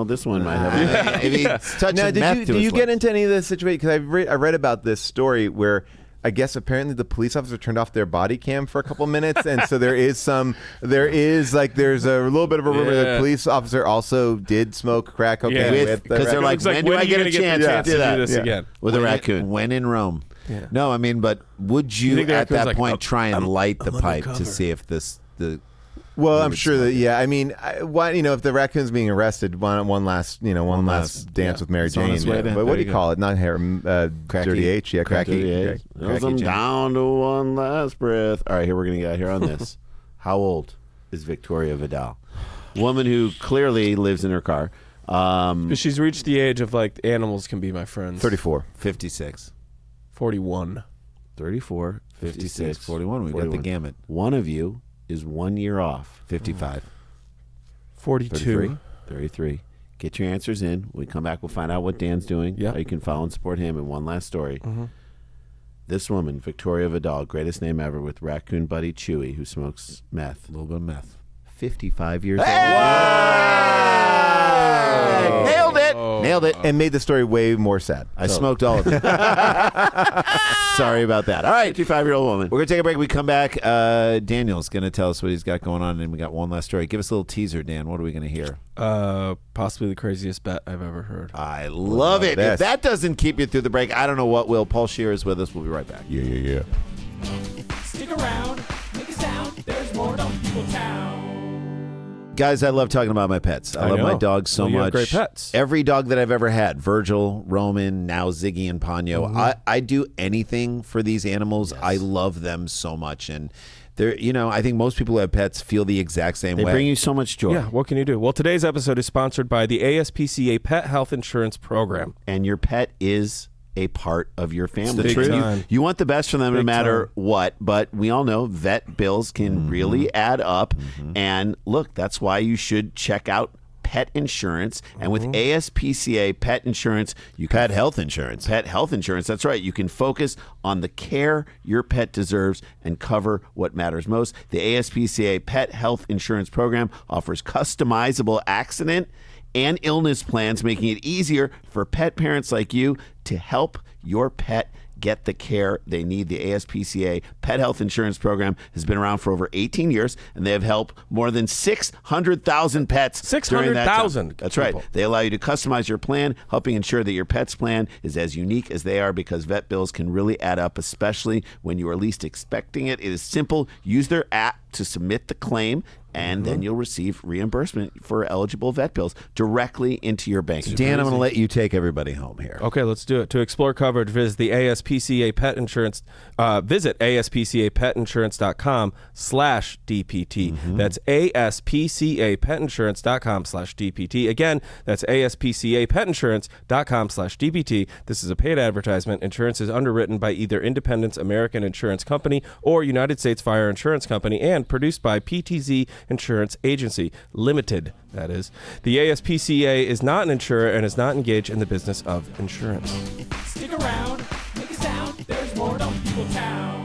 Speaker 4: this one might have.
Speaker 1: It's touching
Speaker 2: Now,
Speaker 1: meth to
Speaker 2: did
Speaker 1: his
Speaker 2: you get
Speaker 1: lips.
Speaker 2: into any of this situation? Because I read about this story where I guess apparently the police officer turned off their body cam for a couple minutes, and so there's a little bit of a rumor that the police officer also did smoke crack cocaine with
Speaker 1: because they're like, when do I get a chance to do that
Speaker 5: this again?
Speaker 4: With a raccoon.
Speaker 1: When in Rome.
Speaker 5: Yeah.
Speaker 1: No, I mean, but would you
Speaker 5: think the
Speaker 1: at
Speaker 5: raccoon's
Speaker 1: that
Speaker 5: like,
Speaker 1: point try and light the
Speaker 5: I'm
Speaker 1: pipe to
Speaker 5: undercover.
Speaker 1: see if the
Speaker 2: Well, I'm sure that I mean, if the raccoon's being arrested, one last dance with Mary
Speaker 1: It's on
Speaker 2: Jane.
Speaker 1: its way then.
Speaker 2: But what
Speaker 1: There
Speaker 2: do
Speaker 1: you
Speaker 2: you
Speaker 1: go.
Speaker 2: call it? Not hair, dirty H. Yeah, cracky.
Speaker 4: Knows I'm down to one last breath. All right, here we're going to get here on this. How old is Victoria Vidal? Woman who clearly lives in her car.
Speaker 5: Because she's reached the age of like animals can be my friends.
Speaker 2: 34.
Speaker 1: 56,
Speaker 5: 41.
Speaker 4: 34, 56,
Speaker 1: 41. We've got the gamut.
Speaker 4: One of you is 1 year off.
Speaker 1: 55,
Speaker 5: 42.
Speaker 4: 33. Get your answers in. When we come back, we'll find out what Dan's doing.
Speaker 5: Yeah.
Speaker 4: How you can follow and support him. And one last story. This woman, Victoria Vidal, greatest name ever, with raccoon buddy Chewy, who smokes meth.
Speaker 1: a little bit of meth.
Speaker 4: 55 years old.
Speaker 1: Nailed it. Nailed it.
Speaker 2: And made the story way more sad.
Speaker 1: I smoked all of it.
Speaker 4: Sorry about that. All right, 55-year-old woman.
Speaker 1: We're going to take a break. We come back. Daniel's going to tell us what he's got going on, and we got one last story. Give us a little teaser, Dan. What are we going to hear?
Speaker 5: Possibly the craziest bet I've ever heard.
Speaker 1: I love it.
Speaker 2: this.
Speaker 1: If that doesn't keep you through the break, I don't know what will. Paul Scheer is with us. We'll be right back.
Speaker 2: Yeah.
Speaker 3: Stick around, make a sound. There's more Dumb People Town.
Speaker 1: Guys, I love talking about my pets. I love
Speaker 5: know.
Speaker 1: my dogs so
Speaker 5: Well, you have
Speaker 1: much.
Speaker 5: great pets.
Speaker 1: Every dog that I've ever had, Virgil, Roman, now Ziggy and Ponyo, I do anything for these animals. I love them so much. And they're, I think most people who have pets feel the exact same way.
Speaker 6: They bring you so much joy.
Speaker 5: Yeah, what can you do? Well, today's episode is sponsored by the ASPCA Pet Health Insurance Program.
Speaker 6: And your pet is a part of your family.
Speaker 5: Big
Speaker 6: And
Speaker 5: time.
Speaker 6: you want the best for them no
Speaker 5: Big
Speaker 6: matter
Speaker 5: time.
Speaker 6: what, but we all know vet bills can really add up. And look, that's why you should check out pet insurance. And with ASPCA pet insurance, you can
Speaker 1: Pet health insurance.
Speaker 6: Pet health insurance. That's right. You can focus on the care your pet deserves and cover what matters most. The ASPCA Pet Health Insurance Program offers customizable accident and illness plans, making it easier for pet parents like you to help your pet get the care they need. The ASPCA Pet Health Insurance Program has been around for over 18 years, and they have helped more than 600,000 pets.
Speaker 5: 600,000
Speaker 6: That's right.
Speaker 5: people.
Speaker 6: They allow you to customize your plan, helping ensure that your pet's plan is as unique as they are, because vet bills can really add up, especially when you are least expecting it. It is simple. Use their app to submit the claim, and then you'll receive reimbursement for eligible vet bills directly into your bank.
Speaker 1: Dan, I'm going to let you take everybody home here.
Speaker 5: Okay, let's do it. To explore coverage, visit the ASPCA Pet Insurance. Visit ASPCAPetInsurance.com/DPT. That's ASPCAPetInsurance.com/DPT. Again, that's ASPCAPetInsurance.com/DPT. This is a paid advertisement. Insurance is underwritten by either Independence American Insurance Company or United States Fire Insurance Company and produced by PTZ Insurance Agency Limited. That is. The ASPCA is not an insurer and is not engaged in the business of insurance.
Speaker 3: Stick around, make a sound. There's more Dumb People Town.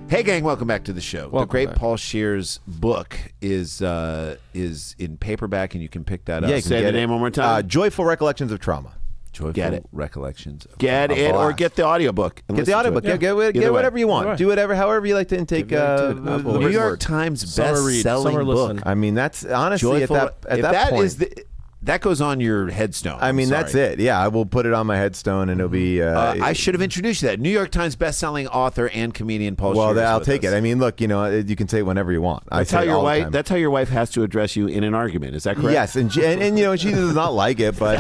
Speaker 1: Hey, gang, welcome back to the show. The
Speaker 5: Welcome
Speaker 1: great
Speaker 5: back.
Speaker 1: Paul Scheer's book is in paperback, and you can pick that up.
Speaker 2: Yeah, you can
Speaker 6: Say
Speaker 2: get
Speaker 6: the
Speaker 2: it.
Speaker 6: name one more time.
Speaker 2: Joyful Recollections of Trauma.
Speaker 1: Joyful
Speaker 6: Get it.
Speaker 1: Recollections. Of
Speaker 6: Get
Speaker 1: Trauma.
Speaker 6: it or
Speaker 2: blast.
Speaker 6: get the audiobook. and
Speaker 2: Get the
Speaker 6: listen to
Speaker 2: audiobook.
Speaker 6: it.
Speaker 2: Yeah, get
Speaker 6: Either way.
Speaker 2: whatever you want.
Speaker 5: Either way.
Speaker 2: Do however you like to intake the
Speaker 1: New
Speaker 2: written
Speaker 1: York
Speaker 2: word.
Speaker 1: Times
Speaker 5: Some are read, some
Speaker 1: best-selling
Speaker 5: are
Speaker 1: book.
Speaker 5: listen.
Speaker 2: I mean, that's honestly
Speaker 1: Joyful.
Speaker 2: at
Speaker 1: If
Speaker 2: that point.
Speaker 1: that goes on your headstone.
Speaker 2: I mean,
Speaker 1: I'm
Speaker 2: that's
Speaker 1: sorry.
Speaker 2: it. Yeah, I will put it on my headstone, and it'll be.
Speaker 1: I should have introduced you to that. New York Times best-selling author and comedian Paul Scheer.
Speaker 2: Well,
Speaker 1: is
Speaker 2: I'll
Speaker 1: with
Speaker 2: take
Speaker 1: us.
Speaker 2: it. I mean, look, you can say it whenever you want.
Speaker 6: That's
Speaker 2: I
Speaker 6: how
Speaker 2: say it
Speaker 6: your
Speaker 2: all the
Speaker 6: wife.
Speaker 2: time.
Speaker 6: That's how your wife has to address you in an argument. Is that correct?
Speaker 2: Yes, and she does not like it, but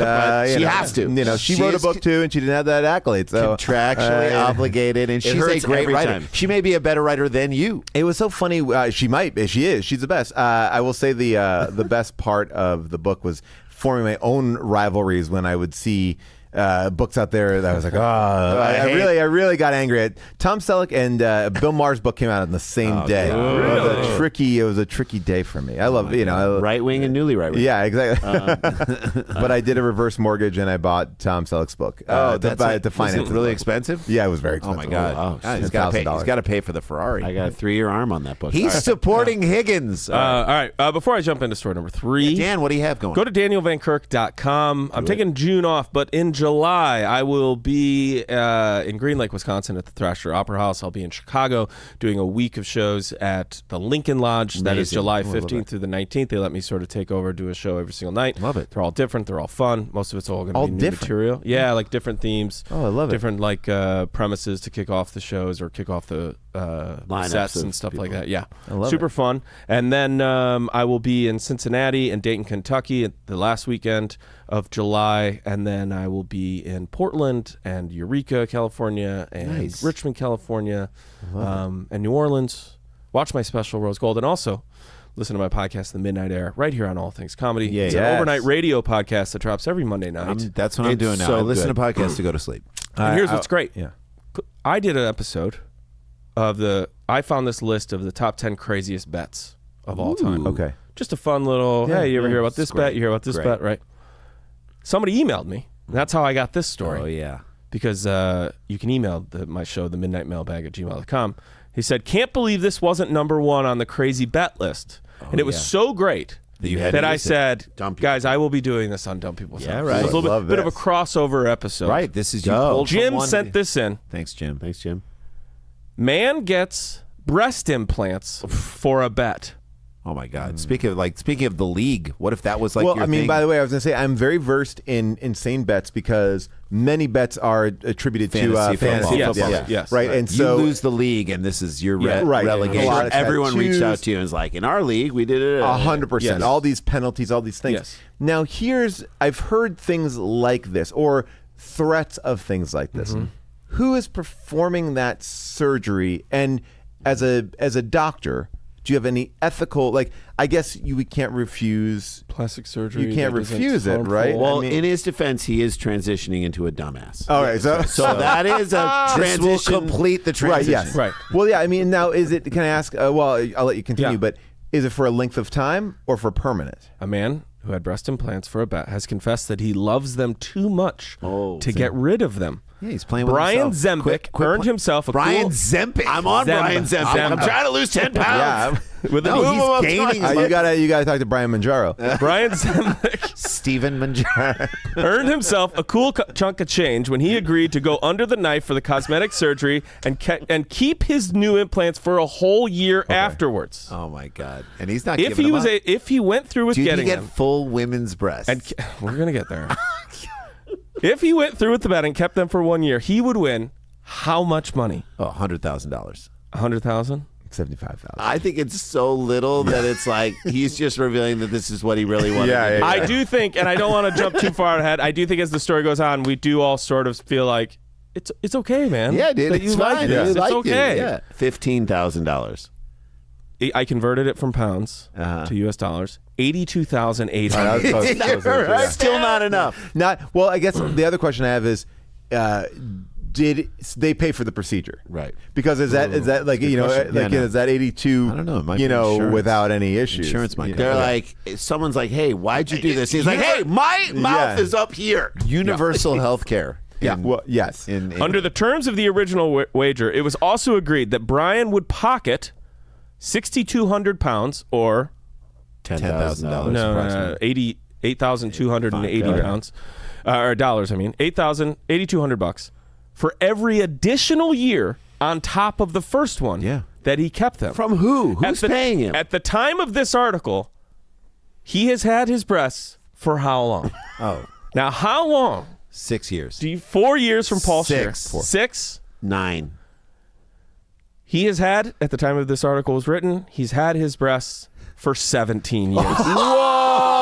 Speaker 6: She
Speaker 2: you know,
Speaker 6: has to.
Speaker 2: She
Speaker 6: She
Speaker 2: wrote a
Speaker 6: is
Speaker 2: book too, and she didn't have that accolade. So
Speaker 1: Contractually obligated, and she's a
Speaker 6: hurts
Speaker 1: great
Speaker 6: every
Speaker 1: writer.
Speaker 6: time.
Speaker 1: She may be a better writer than you.
Speaker 2: It was so funny. She might. She is. She's the best. I will say the best part of the book was forming my own rivalries when I would see books out there that I was like, I really got angry at. Tom Selleck and Bill Maher's book came out on the same day. It was a tricky day for me. I love
Speaker 6: Right wing and newly right wing.
Speaker 2: Yeah, exactly. But I did a reverse mortgage and I bought Tom Selleck's book. To finance
Speaker 1: Was it really expensive?
Speaker 2: Yeah, it was very
Speaker 1: Oh
Speaker 2: expensive.
Speaker 1: my God!
Speaker 6: wow.
Speaker 1: God, he's got
Speaker 2: $10,000.
Speaker 1: to pay for the Ferrari.
Speaker 6: I got a 3-year arm on that book.
Speaker 1: He's supporting Higgins.
Speaker 5: All right. Before I jump into story number 3,
Speaker 1: Dan, what do you have going?
Speaker 5: go to danielvankirk.com. I'm taking June off, but in July, I will be in Green Lake, Wisconsin at the Thrasher Opera House. I'll be in Chicago doing a week of shows at the Lincoln Lodge. That is
Speaker 6: Amazing.
Speaker 5: July 15th through the 19th. They let me sort of take over, do a show every single night.
Speaker 1: Love it.
Speaker 5: They're all different. They're all fun. Most of it's all going to
Speaker 2: All
Speaker 5: be new
Speaker 2: different?
Speaker 5: material. Yeah, like different themes.
Speaker 2: Oh, I love it.
Speaker 5: Different premises to kick off the shows or kick off the
Speaker 6: Lineups
Speaker 5: sets
Speaker 6: of
Speaker 5: and stuff
Speaker 6: people.
Speaker 5: like that. Yeah,
Speaker 2: love
Speaker 5: super fun. And then I will be in Cincinnati and Dayton, Kentucky at the last weekend of July, and then I will be in Portland and Eureka, California, and
Speaker 1: Nice.
Speaker 5: Richmond, California, and New Orleans. Watch my special Rose Gold, and also listen to my podcast, The Midnight Air, right here on All Things Comedy.
Speaker 1: Yeah,
Speaker 5: it's an
Speaker 2: yes.
Speaker 5: overnight radio podcast that drops every Monday night.
Speaker 1: That's what I'm
Speaker 5: It's
Speaker 1: doing now.
Speaker 5: so
Speaker 1: I listen
Speaker 5: good.
Speaker 1: to podcasts to go to sleep.
Speaker 5: And here's what's great.
Speaker 2: Yeah.
Speaker 5: I did an episode of I found this list of the top 10 craziest bets of all time.
Speaker 2: Okay.
Speaker 5: Just a fun little, hey, you ever hear about this bet? You hear about this
Speaker 1: Great.
Speaker 5: bet, right? Somebody emailed me. And that's how I got this story.
Speaker 1: Oh yeah.
Speaker 5: Because you can email my show, the midnight mailbag at gmail.com. He said, can't believe this wasn't number 1 on the crazy bet list. And it was
Speaker 1: yeah.
Speaker 5: so great
Speaker 1: That you had to
Speaker 5: I
Speaker 1: listen.
Speaker 5: said,
Speaker 6: Dumb People.
Speaker 5: guys, I will be doing this on Dumb People's
Speaker 6: Yeah,
Speaker 5: House.
Speaker 6: right.
Speaker 5: It was a little
Speaker 2: Love
Speaker 5: bit of a
Speaker 2: this.
Speaker 5: crossover episode.
Speaker 1: Right. This is you
Speaker 6: Go.
Speaker 1: pulled from
Speaker 5: Jim
Speaker 1: one-
Speaker 5: sent this in.
Speaker 1: Thanks, Jim.
Speaker 6: Thanks, Jim.
Speaker 5: Man gets breast implants for a bet.
Speaker 1: Oh my God! Speaking of the league, what if that was like?
Speaker 2: Well,
Speaker 1: your
Speaker 2: I mean,
Speaker 1: thing?
Speaker 2: by the way, I was going to say I'm very versed in insane bets because many bets are attributed to
Speaker 1: Fantasy
Speaker 2: fantasy
Speaker 1: football.
Speaker 2: football.
Speaker 5: Yes.
Speaker 2: Right. And
Speaker 1: you
Speaker 2: so
Speaker 1: lose the league, and this is your
Speaker 2: right.
Speaker 1: relegation.
Speaker 2: A lot of
Speaker 6: Everyone reached out
Speaker 2: tattoos.
Speaker 6: to you and was like, in our league, we did it.
Speaker 2: 100%.
Speaker 5: Yes.
Speaker 2: All these penalties, all these things.
Speaker 5: Yes.
Speaker 2: Now, I've heard things like this or threats of things like this. Who is performing that surgery? And as a doctor, do you have any ethical, like, I guess we can't refuse.
Speaker 5: Plastic surgery.
Speaker 2: You can't
Speaker 5: that isn't
Speaker 2: refuse it,
Speaker 5: harmful.
Speaker 2: right?
Speaker 6: Well,
Speaker 2: I mean-
Speaker 6: in his defense, he is transitioning into a dumbass.
Speaker 2: All right. So
Speaker 6: that is a
Speaker 1: This will
Speaker 6: transition.
Speaker 1: complete the
Speaker 2: right.
Speaker 1: transition.
Speaker 2: Yes.
Speaker 5: Right.
Speaker 2: Well, yeah. I mean, now is it? Can I ask? Well, I'll let you continue.
Speaker 5: Yeah.
Speaker 2: But is it for a length of time or for permanent?
Speaker 5: A man who had breast implants for a bet has confessed that he loves them too much to get rid of them.
Speaker 1: Yeah, he's playing with
Speaker 5: Brian
Speaker 1: himself.
Speaker 5: Zembic earned himself a
Speaker 1: Brian
Speaker 5: cool...
Speaker 1: Zembic.
Speaker 6: I'm on Brian Zembic. I'm trying to lose 10 pounds.
Speaker 2: Yeah.
Speaker 5: With
Speaker 1: No,
Speaker 5: a
Speaker 1: he's gaining.
Speaker 2: You gotta talk to Brian Manjaro.
Speaker 5: Brian Zembic
Speaker 1: Stephen Manjaro.
Speaker 5: earned himself a cool chunk of change when he agreed to go under the knife for the cosmetic surgery and keep his new implants for a whole year afterwards.
Speaker 1: Oh my God! And he's not.
Speaker 5: If
Speaker 1: giving
Speaker 5: he
Speaker 1: them
Speaker 5: was
Speaker 1: up.
Speaker 5: if he went through with
Speaker 1: Dude,
Speaker 5: getting
Speaker 1: you get
Speaker 5: them,
Speaker 1: full women's breasts.
Speaker 5: and we're gonna get there. If he went through with the bet and kept them for 1 year, he would win how much money?
Speaker 1: $100,000.
Speaker 5: $100,000.
Speaker 2: 75,000.
Speaker 6: I think it's so little that it's like he's just revealing that this is what he really wanted to do.
Speaker 5: I do think, and I don't want to jump too far ahead. I do think as the story goes on, we do all sort of feel like it's okay, man.
Speaker 1: Yeah, dude,
Speaker 5: that
Speaker 1: it's
Speaker 5: you like
Speaker 1: fine.
Speaker 5: this.
Speaker 1: You
Speaker 5: It's
Speaker 1: liked it,
Speaker 5: okay.
Speaker 1: yeah.
Speaker 6: $15,000.
Speaker 5: I converted it from pounds to U.S. dollars. $82,800.
Speaker 2: Right.
Speaker 6: Still not enough.
Speaker 2: Not well. I guess the other question I have is, did they pay for the procedure?
Speaker 1: Right.
Speaker 2: Because is that like
Speaker 1: Good
Speaker 2: you know
Speaker 1: question.
Speaker 2: like
Speaker 1: Yeah, no.
Speaker 2: is that 82?
Speaker 1: I don't know. It might
Speaker 2: you
Speaker 1: be
Speaker 2: know
Speaker 1: insurance.
Speaker 2: without any issues.
Speaker 1: Insurance might
Speaker 2: You
Speaker 1: cover
Speaker 2: know?
Speaker 6: They're
Speaker 1: Yeah.
Speaker 6: like, someone's like, hey, why'd you do this? He's like, hey, my mouth is up here.
Speaker 1: Universal health care.
Speaker 2: Yeah. Well, yes.
Speaker 5: Under the terms of the original wager, it was also agreed that Brian would pocket 6,200 pounds or
Speaker 1: $10,000.
Speaker 5: no, 8,280 pounds or dollars. I mean, 8,200 bucks for every additional year on top of the first one.
Speaker 1: Yeah.
Speaker 5: That he kept them
Speaker 6: From who? Who's paying him?
Speaker 5: At the time of this article, he has had his breasts for how long?
Speaker 1: Oh,
Speaker 5: Now, how long?
Speaker 1: 6 years.
Speaker 5: 4 years from Paul Scheer.
Speaker 1: 6.
Speaker 5: 6.
Speaker 6: 9.
Speaker 5: He has had, at the time of this article was written, he's had his breasts for 17 years.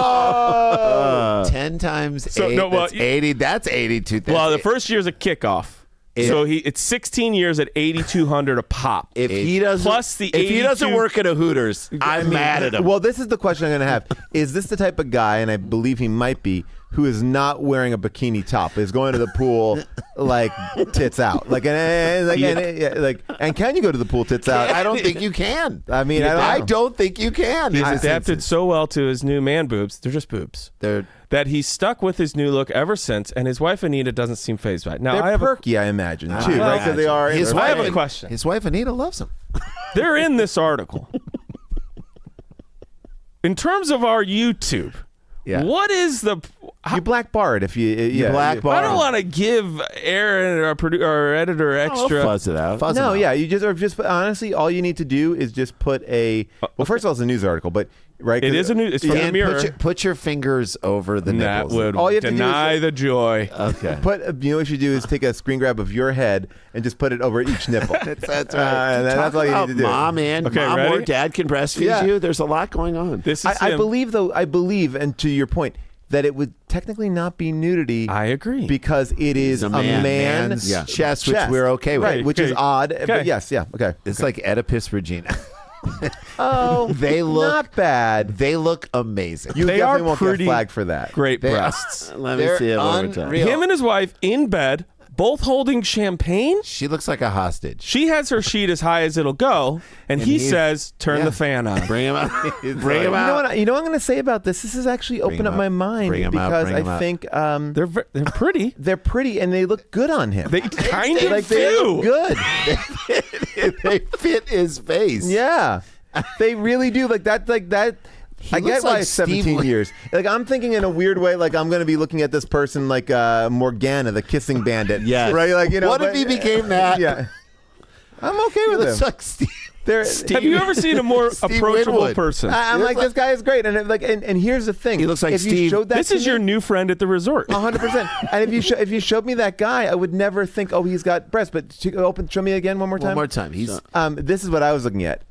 Speaker 1: Whoa! 10 times
Speaker 5: So,
Speaker 1: 8.
Speaker 5: no, well,
Speaker 1: that's 80. That's 82.
Speaker 5: Well, the first year's a kickoff. So it's 16 years at 8,200 a pop.
Speaker 6: If he doesn't,
Speaker 5: Plus the
Speaker 6: if he doesn't
Speaker 5: 82
Speaker 6: work at a Hooters, I'm mad at him.
Speaker 2: Well, this is the question I'm going to have. Is this the type of guy, and I believe he might be, who is not wearing a bikini top, is going to the pool like tits out? And can you go to the pool tits out?
Speaker 1: I don't think you can.
Speaker 2: I mean, I
Speaker 1: don't think you can.
Speaker 5: He's adapted so well to his new man boobs. They're just boobs. That he's stuck with his new look ever since, and his wife Anita doesn't seem fazed by it. Now,
Speaker 2: They're
Speaker 5: I have
Speaker 2: perky, I imagine, too,
Speaker 5: well,
Speaker 2: right? Because they are.
Speaker 1: His
Speaker 5: I
Speaker 1: wife,
Speaker 5: have a question.
Speaker 1: His wife Anita loves him.
Speaker 5: They're in this article. In terms of our YouTube, what is the...
Speaker 2: You black bar it if you
Speaker 6: black bar.
Speaker 5: I don't want to give Aaron, our editor, extra...
Speaker 6: Fuzz it out.
Speaker 2: No, yeah, you just honestly, all you need to do is just put a. Well, first of all, it's a news article, but right,
Speaker 5: It is a news... It's from the
Speaker 1: Dan,
Speaker 5: Mirror.
Speaker 1: put your fingers over the
Speaker 5: That
Speaker 1: nipples.
Speaker 5: would
Speaker 2: All you have to do
Speaker 5: deny
Speaker 2: is-
Speaker 5: the joy.
Speaker 6: Okay.
Speaker 2: you know what you do is take a screen grab of your head and just put it over each nipple.
Speaker 1: That's right.
Speaker 2: And that's all you need to do.
Speaker 6: Mom and
Speaker 5: Okay,
Speaker 6: mom
Speaker 5: ready?
Speaker 6: or dad can breastfeed
Speaker 2: Yeah.
Speaker 6: you. There's a lot going on.
Speaker 5: This is
Speaker 2: I
Speaker 5: him.
Speaker 2: believe, and to your point, that it would technically not be nudity.
Speaker 5: I agree.
Speaker 2: Because it is
Speaker 6: a
Speaker 2: a
Speaker 6: man.
Speaker 2: man's
Speaker 1: chest, which we're okay with.
Speaker 2: Right, which is
Speaker 5: Okay.
Speaker 2: odd.
Speaker 5: Okay.
Speaker 2: But yes, yeah, okay.
Speaker 1: It's like Oedipus Regina.
Speaker 2: Oh,
Speaker 1: They look
Speaker 2: not bad.
Speaker 1: They look amazing.
Speaker 2: You
Speaker 5: They
Speaker 2: definitely
Speaker 5: are
Speaker 2: won't
Speaker 5: pretty
Speaker 2: get flagged for that.
Speaker 5: Great
Speaker 1: They are-
Speaker 5: breasts.
Speaker 6: Let me
Speaker 1: They're
Speaker 6: see it one more time.
Speaker 1: unreal.
Speaker 5: Him and his wife in bed, both holding champagne.
Speaker 1: She looks like a hostage.
Speaker 5: She has her sheet as high as it'll go, and he
Speaker 1: he's-
Speaker 5: says, "Turn
Speaker 1: yeah.
Speaker 5: the fan on."
Speaker 6: Bring him out. Bring him
Speaker 2: You know
Speaker 6: out.
Speaker 2: what I'm going to say about this? This has actually opened
Speaker 1: him
Speaker 2: up
Speaker 1: up.
Speaker 2: my mind
Speaker 1: Bring him out,
Speaker 2: because
Speaker 1: bring him
Speaker 2: I
Speaker 1: out.
Speaker 2: think
Speaker 5: They're pretty.
Speaker 2: they're pretty and they look good on him.
Speaker 5: They kind of
Speaker 2: like they
Speaker 5: do.
Speaker 2: look good.
Speaker 1: They fit his face.
Speaker 2: Yeah, they really do. Like that. I
Speaker 1: looks
Speaker 2: get why
Speaker 1: like
Speaker 2: it's 17
Speaker 1: Steve-
Speaker 2: years. Like I'm thinking in a weird way. Like I'm going to be looking at this person like Morgana, the kissing bandit.
Speaker 6: Yes.
Speaker 2: Right. Like
Speaker 1: What if he became that?
Speaker 2: Yeah. I'm okay with him.
Speaker 1: Looks like Steve.
Speaker 5: Have you ever seen a more approachable
Speaker 1: Winwood.
Speaker 5: person?
Speaker 2: I'm like, this guy is great, and here's the thing.
Speaker 6: He looks like
Speaker 2: if
Speaker 6: Steve.
Speaker 2: You showed that
Speaker 5: This
Speaker 2: to
Speaker 5: is
Speaker 2: me,
Speaker 5: your new friend at the resort.
Speaker 2: 100%. And if you showed me that guy, I would never think, oh, he's got breasts. But show me again one more time.
Speaker 1: One more time. He's
Speaker 2: This is what I was looking at.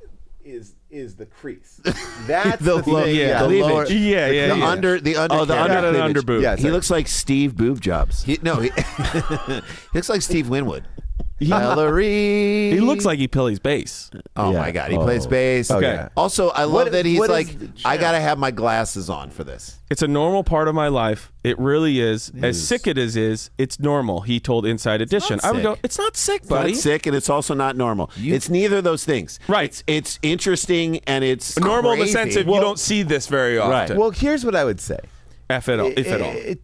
Speaker 2: Is the crease? That's the thing.
Speaker 6: the lower-
Speaker 5: Yeah.
Speaker 1: under the under.
Speaker 6: Oh, the
Speaker 1: cavity.
Speaker 6: under
Speaker 5: under boob.
Speaker 2: Yeah,
Speaker 6: He looks like Steve Boob Jobs.
Speaker 1: He looks like Steve Winwood. Hillary.
Speaker 5: He looks like he plays bass.
Speaker 1: Oh
Speaker 6: Yeah.
Speaker 1: my God, he plays bass.
Speaker 2: Oh,
Speaker 5: Okay.
Speaker 2: yeah.
Speaker 1: Also, I love
Speaker 2: What-
Speaker 1: that he's
Speaker 2: what is
Speaker 1: like,
Speaker 2: the
Speaker 1: I
Speaker 2: gem?
Speaker 1: gotta have my glasses on for this.
Speaker 5: It's a normal part of my life. It really is. As sick it is, it's normal, he told Inside Edition.
Speaker 1: not
Speaker 5: I would go,
Speaker 1: sick.
Speaker 5: it's not sick,
Speaker 6: It's
Speaker 5: buddy.
Speaker 6: not sick, and it's also not normal. It's neither of those things.
Speaker 5: Right.
Speaker 6: It's interesting, and it's
Speaker 5: Normal in the
Speaker 1: crazy.
Speaker 5: sense of you don't see this very often.
Speaker 2: Well, here's what I would say.
Speaker 5: If at all.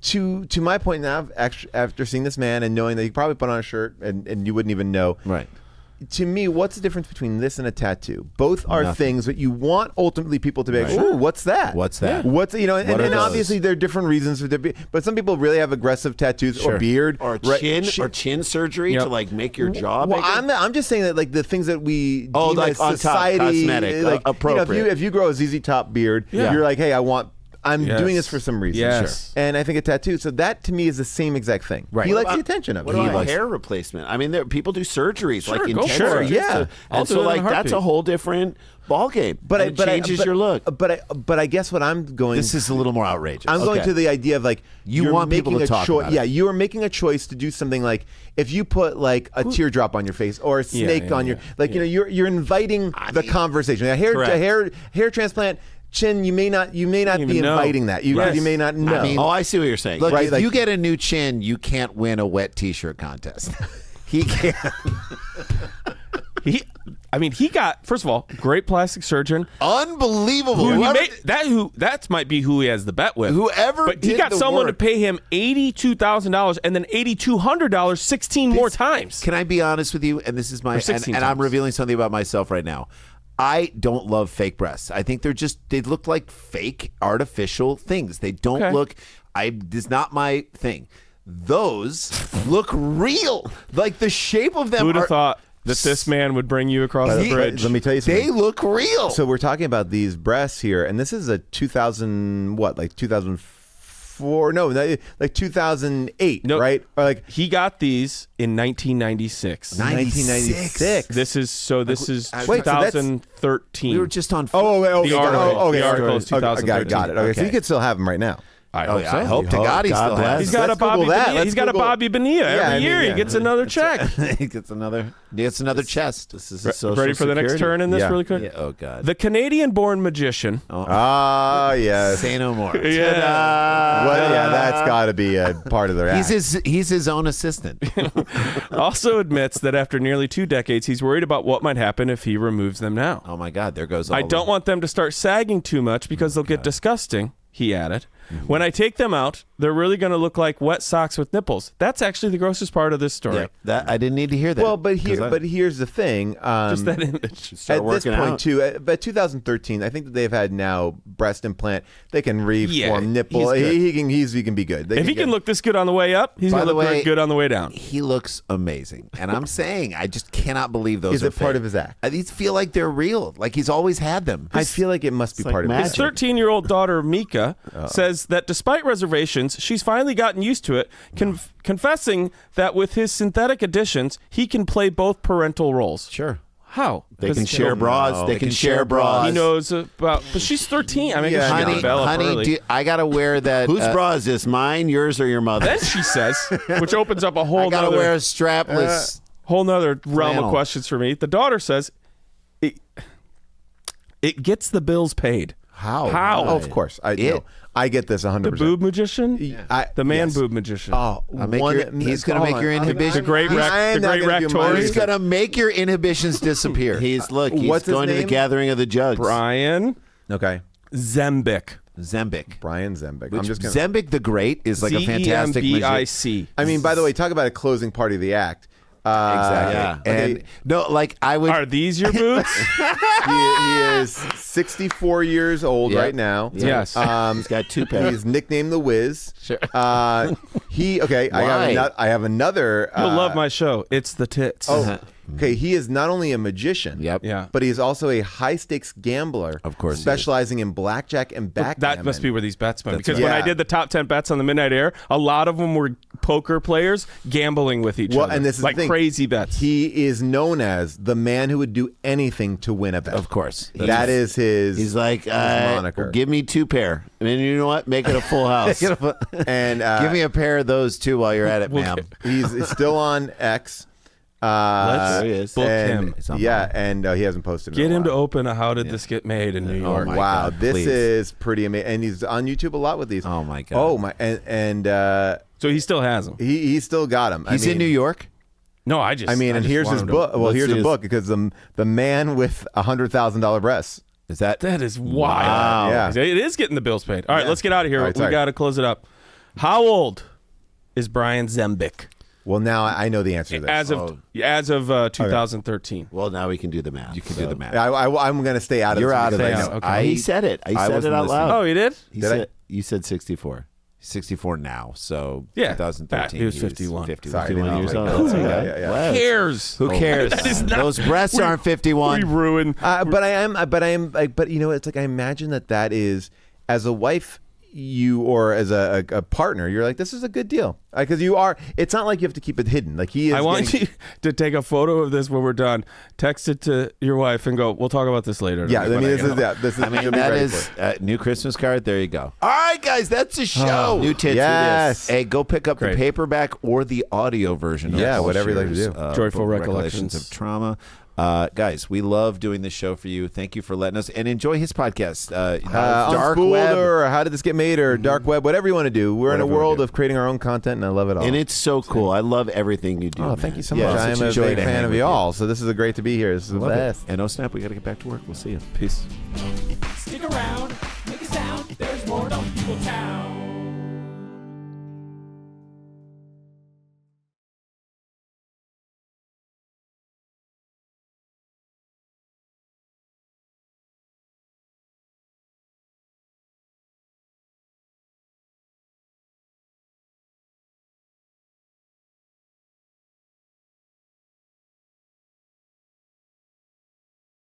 Speaker 2: To my point now, after seeing this man and knowing that he probably put on a shirt and you wouldn't even know.
Speaker 1: Right.
Speaker 2: To me, what's the difference between this and a tattoo? Both are things that you want ultimately people to be like, ooh, what's that?
Speaker 1: What's that?
Speaker 2: What's and
Speaker 1: are those?
Speaker 2: obviously there are different reasons for but some people really have aggressive tattoos or beard
Speaker 6: or
Speaker 2: right?
Speaker 6: chin surgery to like make your jaw
Speaker 2: Well,
Speaker 6: bigger.
Speaker 2: I'm just saying that like the things that we deem
Speaker 6: like
Speaker 2: as
Speaker 6: on top,
Speaker 2: society
Speaker 6: cosmetic,
Speaker 2: like
Speaker 6: appropriate.
Speaker 2: if you grow a ZZ Top beard, you're like, hey, I'm
Speaker 5: Yes.
Speaker 2: doing this for some reason.
Speaker 5: Yes.
Speaker 2: Sure. And I think a tattoo. So that to me is the same exact thing.
Speaker 1: Right.
Speaker 2: He
Speaker 1: What
Speaker 2: likes
Speaker 6: about-
Speaker 2: the attention of
Speaker 6: What
Speaker 2: it.
Speaker 6: about hair replacement? I mean, people do surgeries like
Speaker 5: go
Speaker 6: intense
Speaker 5: for it.
Speaker 6: surgeries
Speaker 2: Yeah.
Speaker 5: I'll
Speaker 6: and
Speaker 5: do
Speaker 6: so
Speaker 5: it in a
Speaker 6: like that's
Speaker 5: heartbeat.
Speaker 6: a whole different ball game.
Speaker 2: But
Speaker 6: it changes your look.
Speaker 2: But I guess what I'm going.
Speaker 1: This is a little more outrageous.
Speaker 2: I'm going to the idea of like
Speaker 1: You
Speaker 2: you're
Speaker 1: want people
Speaker 2: making
Speaker 1: to
Speaker 2: a
Speaker 1: talk
Speaker 2: choice.
Speaker 1: about it.
Speaker 2: Yeah, you are making a choice to do something like if you put like a teardrop on your face or a snake on your you're inviting the conversation. A hair transplant. Chin, you may not be
Speaker 5: even know.
Speaker 2: inviting that. You may not know.
Speaker 6: I see what you're saying.
Speaker 1: Look,
Speaker 2: Right,
Speaker 1: if
Speaker 2: like-
Speaker 1: you get a new chin, you can't win a wet T-shirt contest. He can't.
Speaker 5: He got, first of all, great plastic surgeon.
Speaker 1: Unbelievable.
Speaker 5: That might be who he has the bet with.
Speaker 1: Whoever
Speaker 5: But he
Speaker 1: did
Speaker 5: got
Speaker 1: the
Speaker 5: someone
Speaker 1: work.
Speaker 5: to pay him $82,000 and then $8,200 16 more times.
Speaker 1: Can I be honest with you? And this is my
Speaker 5: Or 16
Speaker 1: and I'm
Speaker 5: times.
Speaker 1: revealing something about myself right now. I don't love fake breasts. I think they look like fake artificial things. They don't
Speaker 5: Okay.
Speaker 1: look. This is not my thing. Those look real. Like the shape of them.
Speaker 5: Who'd have
Speaker 1: are,
Speaker 5: thought that this man would bring you across the bridge?
Speaker 2: Let me tell you something.
Speaker 1: They look real.
Speaker 2: So we're talking about these breasts here, and this is a 2004? No, like 2008,
Speaker 5: No.
Speaker 2: right? Or like
Speaker 5: He got these in 1996.
Speaker 2: 1996.
Speaker 5: This is 2013.
Speaker 1: we were just on.
Speaker 2: The article.
Speaker 5: The article is
Speaker 2: Got it.
Speaker 5: 2013.
Speaker 2: Okay, so you could still have them right now.
Speaker 5: I
Speaker 1: Oh,
Speaker 5: hope
Speaker 1: yeah,
Speaker 5: so.
Speaker 1: I hope to God he still has.
Speaker 5: He's got
Speaker 2: Let's
Speaker 5: a Bobby
Speaker 2: Google that.
Speaker 5: Bonilla.
Speaker 2: Let's
Speaker 5: He's got a
Speaker 2: Google-
Speaker 5: Bobby Bonilla.
Speaker 2: Yeah,
Speaker 5: Every
Speaker 2: I mean,
Speaker 5: year
Speaker 2: yeah.
Speaker 5: he gets another check.
Speaker 1: he gets another chest.
Speaker 6: This is a social
Speaker 5: Ready for the next
Speaker 6: security.
Speaker 5: turn in this
Speaker 2: Yeah.
Speaker 5: really quick?
Speaker 1: Yeah, oh God.
Speaker 5: The Canadian-born magician.
Speaker 2: Ah, yes.
Speaker 1: Say no more.
Speaker 2: Well, yeah, that's got to be a part of their act.
Speaker 1: He's his own assistant.
Speaker 5: Also admits that after nearly 2 decades, he's worried about what might happen if he removes them now.
Speaker 1: Oh my God, there goes all
Speaker 5: I don't
Speaker 1: the-
Speaker 5: want them to start sagging too much because they'll get disgusting, he added. When I take them out, they're really going to look like wet socks with nipples. That's actually the grossest part of this story.
Speaker 1: Yeah, that I didn't need to hear that.
Speaker 2: Well, but
Speaker 1: 'Cause I-
Speaker 2: here's the thing.
Speaker 5: Just that image.
Speaker 6: Start
Speaker 2: At this
Speaker 6: working
Speaker 2: point,
Speaker 6: out.
Speaker 2: too, but 2013, I think that they've had now breast implant. They can reform
Speaker 5: Yeah,
Speaker 2: nipple.
Speaker 5: he's good.
Speaker 2: He can be good. They
Speaker 5: If he can
Speaker 2: get-
Speaker 5: look this good on the way up, he's
Speaker 1: By
Speaker 5: going to
Speaker 1: the
Speaker 5: look
Speaker 1: way-
Speaker 5: good on the way down.
Speaker 1: he looks amazing, and I'm saying I just cannot believe those.
Speaker 2: Is
Speaker 1: are
Speaker 2: it part
Speaker 1: fake.
Speaker 2: of his act?
Speaker 1: I these feel like they're real. Like he's always had them.
Speaker 2: I feel like it must be
Speaker 6: like
Speaker 2: part of
Speaker 6: magic.
Speaker 2: his
Speaker 5: His 13-year-old daughter, Mika, says that despite reservations, she's finally gotten used to it, confessing that with his synthetic additions, he can play both parental roles.
Speaker 1: Sure.
Speaker 5: How?
Speaker 6: They
Speaker 5: 'Cause
Speaker 6: can share bras. They can share bras.
Speaker 5: He knows about, but she's 13. I mean,
Speaker 2: Yeah,
Speaker 5: she
Speaker 2: I
Speaker 5: can
Speaker 2: know.
Speaker 5: develop
Speaker 1: honey,
Speaker 5: early.
Speaker 1: I gotta wear that.
Speaker 6: Whose bra is this? Mine, yours, or your
Speaker 5: Then
Speaker 6: mother's?
Speaker 5: she says, which opens up a
Speaker 1: I
Speaker 5: whole
Speaker 1: gotta wear a
Speaker 5: nother,
Speaker 1: strapless.
Speaker 5: realm
Speaker 1: flannel.
Speaker 5: of questions for me. The daughter says, it gets the bills paid.
Speaker 1: How?
Speaker 2: Oh, of course. I get this 100%.
Speaker 5: The boob magician?
Speaker 2: I-
Speaker 5: The man
Speaker 2: yes.
Speaker 5: boob magician.
Speaker 2: Oh,
Speaker 1: He's gonna make your inhibition.
Speaker 5: The great
Speaker 2: I'm not gonna do mine.
Speaker 1: He's gonna make your inhibitions disappear.
Speaker 6: He's
Speaker 2: What's his
Speaker 6: going to the
Speaker 2: name?
Speaker 6: gathering of the jugs.
Speaker 5: Brian
Speaker 2: Okay.
Speaker 5: Zembic.
Speaker 1: Zembic.
Speaker 2: Brian Zembic.
Speaker 1: Which
Speaker 2: I'm just gonna.
Speaker 1: Zembic the Great is like a fantastic magician.
Speaker 5: Zembic.
Speaker 2: I mean, by the way, talk about a closing part of the act.
Speaker 1: Exactly.
Speaker 6: Yeah.
Speaker 1: And
Speaker 2: Okay.
Speaker 1: no, like I would.
Speaker 5: Are these your boobs?
Speaker 2: He is 64 years old
Speaker 1: Yep.
Speaker 2: right now.
Speaker 5: Yes.
Speaker 6: He's got 2 pairs.
Speaker 2: He's nicknamed the Wiz.
Speaker 1: Sure.
Speaker 2: I
Speaker 1: Why?
Speaker 2: have another.
Speaker 5: You'll love my show. It's the tits.
Speaker 2: Oh, Okay, he is not only a magician,
Speaker 1: Yep.
Speaker 5: Yeah.
Speaker 2: but he is also a high-stakes gambler.
Speaker 1: Of course he is.
Speaker 2: specializing in blackjack and backgammon.
Speaker 5: That must be where these bets went. Because
Speaker 2: right.
Speaker 5: when I
Speaker 2: Yeah.
Speaker 5: did the top 10 bets on the Midnight Air, a lot of them were poker players gambling with each other.
Speaker 2: And this is
Speaker 5: like
Speaker 2: the thing.
Speaker 5: crazy bets.
Speaker 2: He is known as the man who would do anything to win a bet.
Speaker 1: Of course.
Speaker 2: That is his.
Speaker 6: He's like,
Speaker 2: moniker.
Speaker 6: give me 2 pair. And then you know what? Make it a full house.
Speaker 2: and
Speaker 1: Give me a pair of those too while you're at it, ma'am.
Speaker 2: he's still on X.
Speaker 5: Let's
Speaker 6: there he is.
Speaker 5: book
Speaker 2: and,
Speaker 5: him.
Speaker 2: Yeah, and he hasn't posted.
Speaker 5: Get
Speaker 2: in a
Speaker 5: him to
Speaker 2: while.
Speaker 5: open a How Did This Get Made in New York.
Speaker 1: my
Speaker 2: Wow,
Speaker 1: God,
Speaker 2: this
Speaker 1: please.
Speaker 2: is pretty amazing, and he's on YouTube a lot with these.
Speaker 1: Oh, my God.
Speaker 2: Oh my, and
Speaker 5: So he still has them.
Speaker 2: he still got him.
Speaker 1: He's in New York.
Speaker 5: No,
Speaker 2: I mean, and here's his book. Well,
Speaker 6: let's
Speaker 2: here's
Speaker 6: see
Speaker 2: a
Speaker 6: his-
Speaker 2: book because the man with $100,000 breasts.
Speaker 1: Is that?
Speaker 5: That is wild.
Speaker 2: Wow. Yeah.
Speaker 5: It is getting the bills paid. All right, let's get out of here.
Speaker 2: All right,
Speaker 5: We
Speaker 2: sorry.
Speaker 5: got to close it up. How old is Brian Zembic
Speaker 2: Well, now I know the answer to this.
Speaker 5: as of 2013?
Speaker 6: Well, now we can do the math.
Speaker 1: You can do the math.
Speaker 2: I'm going to stay out of
Speaker 1: You're
Speaker 2: this
Speaker 1: out of
Speaker 2: because
Speaker 1: this.
Speaker 2: I know.
Speaker 5: Okay.
Speaker 6: He said it. I said it
Speaker 1: wasn't
Speaker 6: out
Speaker 1: listening.
Speaker 6: loud.
Speaker 5: Oh, you did?
Speaker 6: He
Speaker 2: Did I?
Speaker 6: said, you said 64.
Speaker 1: 64 now. So
Speaker 5: Yeah.
Speaker 1: 2013.
Speaker 5: He was 51.
Speaker 1: 51.
Speaker 2: Sorry,
Speaker 6: 51
Speaker 2: I didn't
Speaker 6: years
Speaker 2: know.
Speaker 6: old. That's okay.
Speaker 2: Yeah.
Speaker 6: Wow.
Speaker 5: Who cares?
Speaker 1: Who cares? Those breasts aren't 51.
Speaker 5: We ruin.
Speaker 2: But you know, it's like I imagine that is as a wife, or as a partner, you're like, this is a good deal because you are. It's not like you have to keep it hidden. Like he is.
Speaker 5: I want you to take a photo of this when we're done. Text it to your wife and go, we'll talk about this later.
Speaker 2: Yeah, I mean, this is.
Speaker 1: I mean,
Speaker 2: she'll be
Speaker 1: that
Speaker 2: ready
Speaker 1: is
Speaker 2: for it.
Speaker 1: new Christmas card. There you go. All right, guys, that's a show.
Speaker 6: New tits
Speaker 2: Yes.
Speaker 1: Hey, go pick up
Speaker 5: Great.
Speaker 1: the paperback or the audio version. Of
Speaker 2: Yeah,
Speaker 1: Paul
Speaker 2: whatever you like to
Speaker 1: Scheer's,
Speaker 2: do.
Speaker 5: Joyful
Speaker 1: book,
Speaker 5: Recollections
Speaker 1: of Trauma. Guys, we love doing this show for you. Thank you for letting us and enjoy his podcast. Dark
Speaker 2: Unspooled
Speaker 1: Web.
Speaker 2: or How Did This Get Made or Dark Web, whatever you want to do. We're in a
Speaker 1: Whatever we
Speaker 2: world
Speaker 1: do.
Speaker 2: of creating our own content, and I love it all.
Speaker 6: And it's so cool. I love everything you do.
Speaker 2: Oh, thank
Speaker 6: man.
Speaker 2: you so
Speaker 6: Yeah,
Speaker 2: much.
Speaker 6: it's
Speaker 2: I am
Speaker 6: such
Speaker 2: a
Speaker 6: joy
Speaker 2: big
Speaker 6: to
Speaker 2: fan
Speaker 6: hang
Speaker 2: of
Speaker 6: with
Speaker 2: you all, so this is great to be here. This is the
Speaker 1: Love it.
Speaker 2: best.
Speaker 1: And no snap, we got to get back to work. We'll see you.
Speaker 5: Peace.
Speaker 3: Stick around, make a sound. There's more Dumb People Town.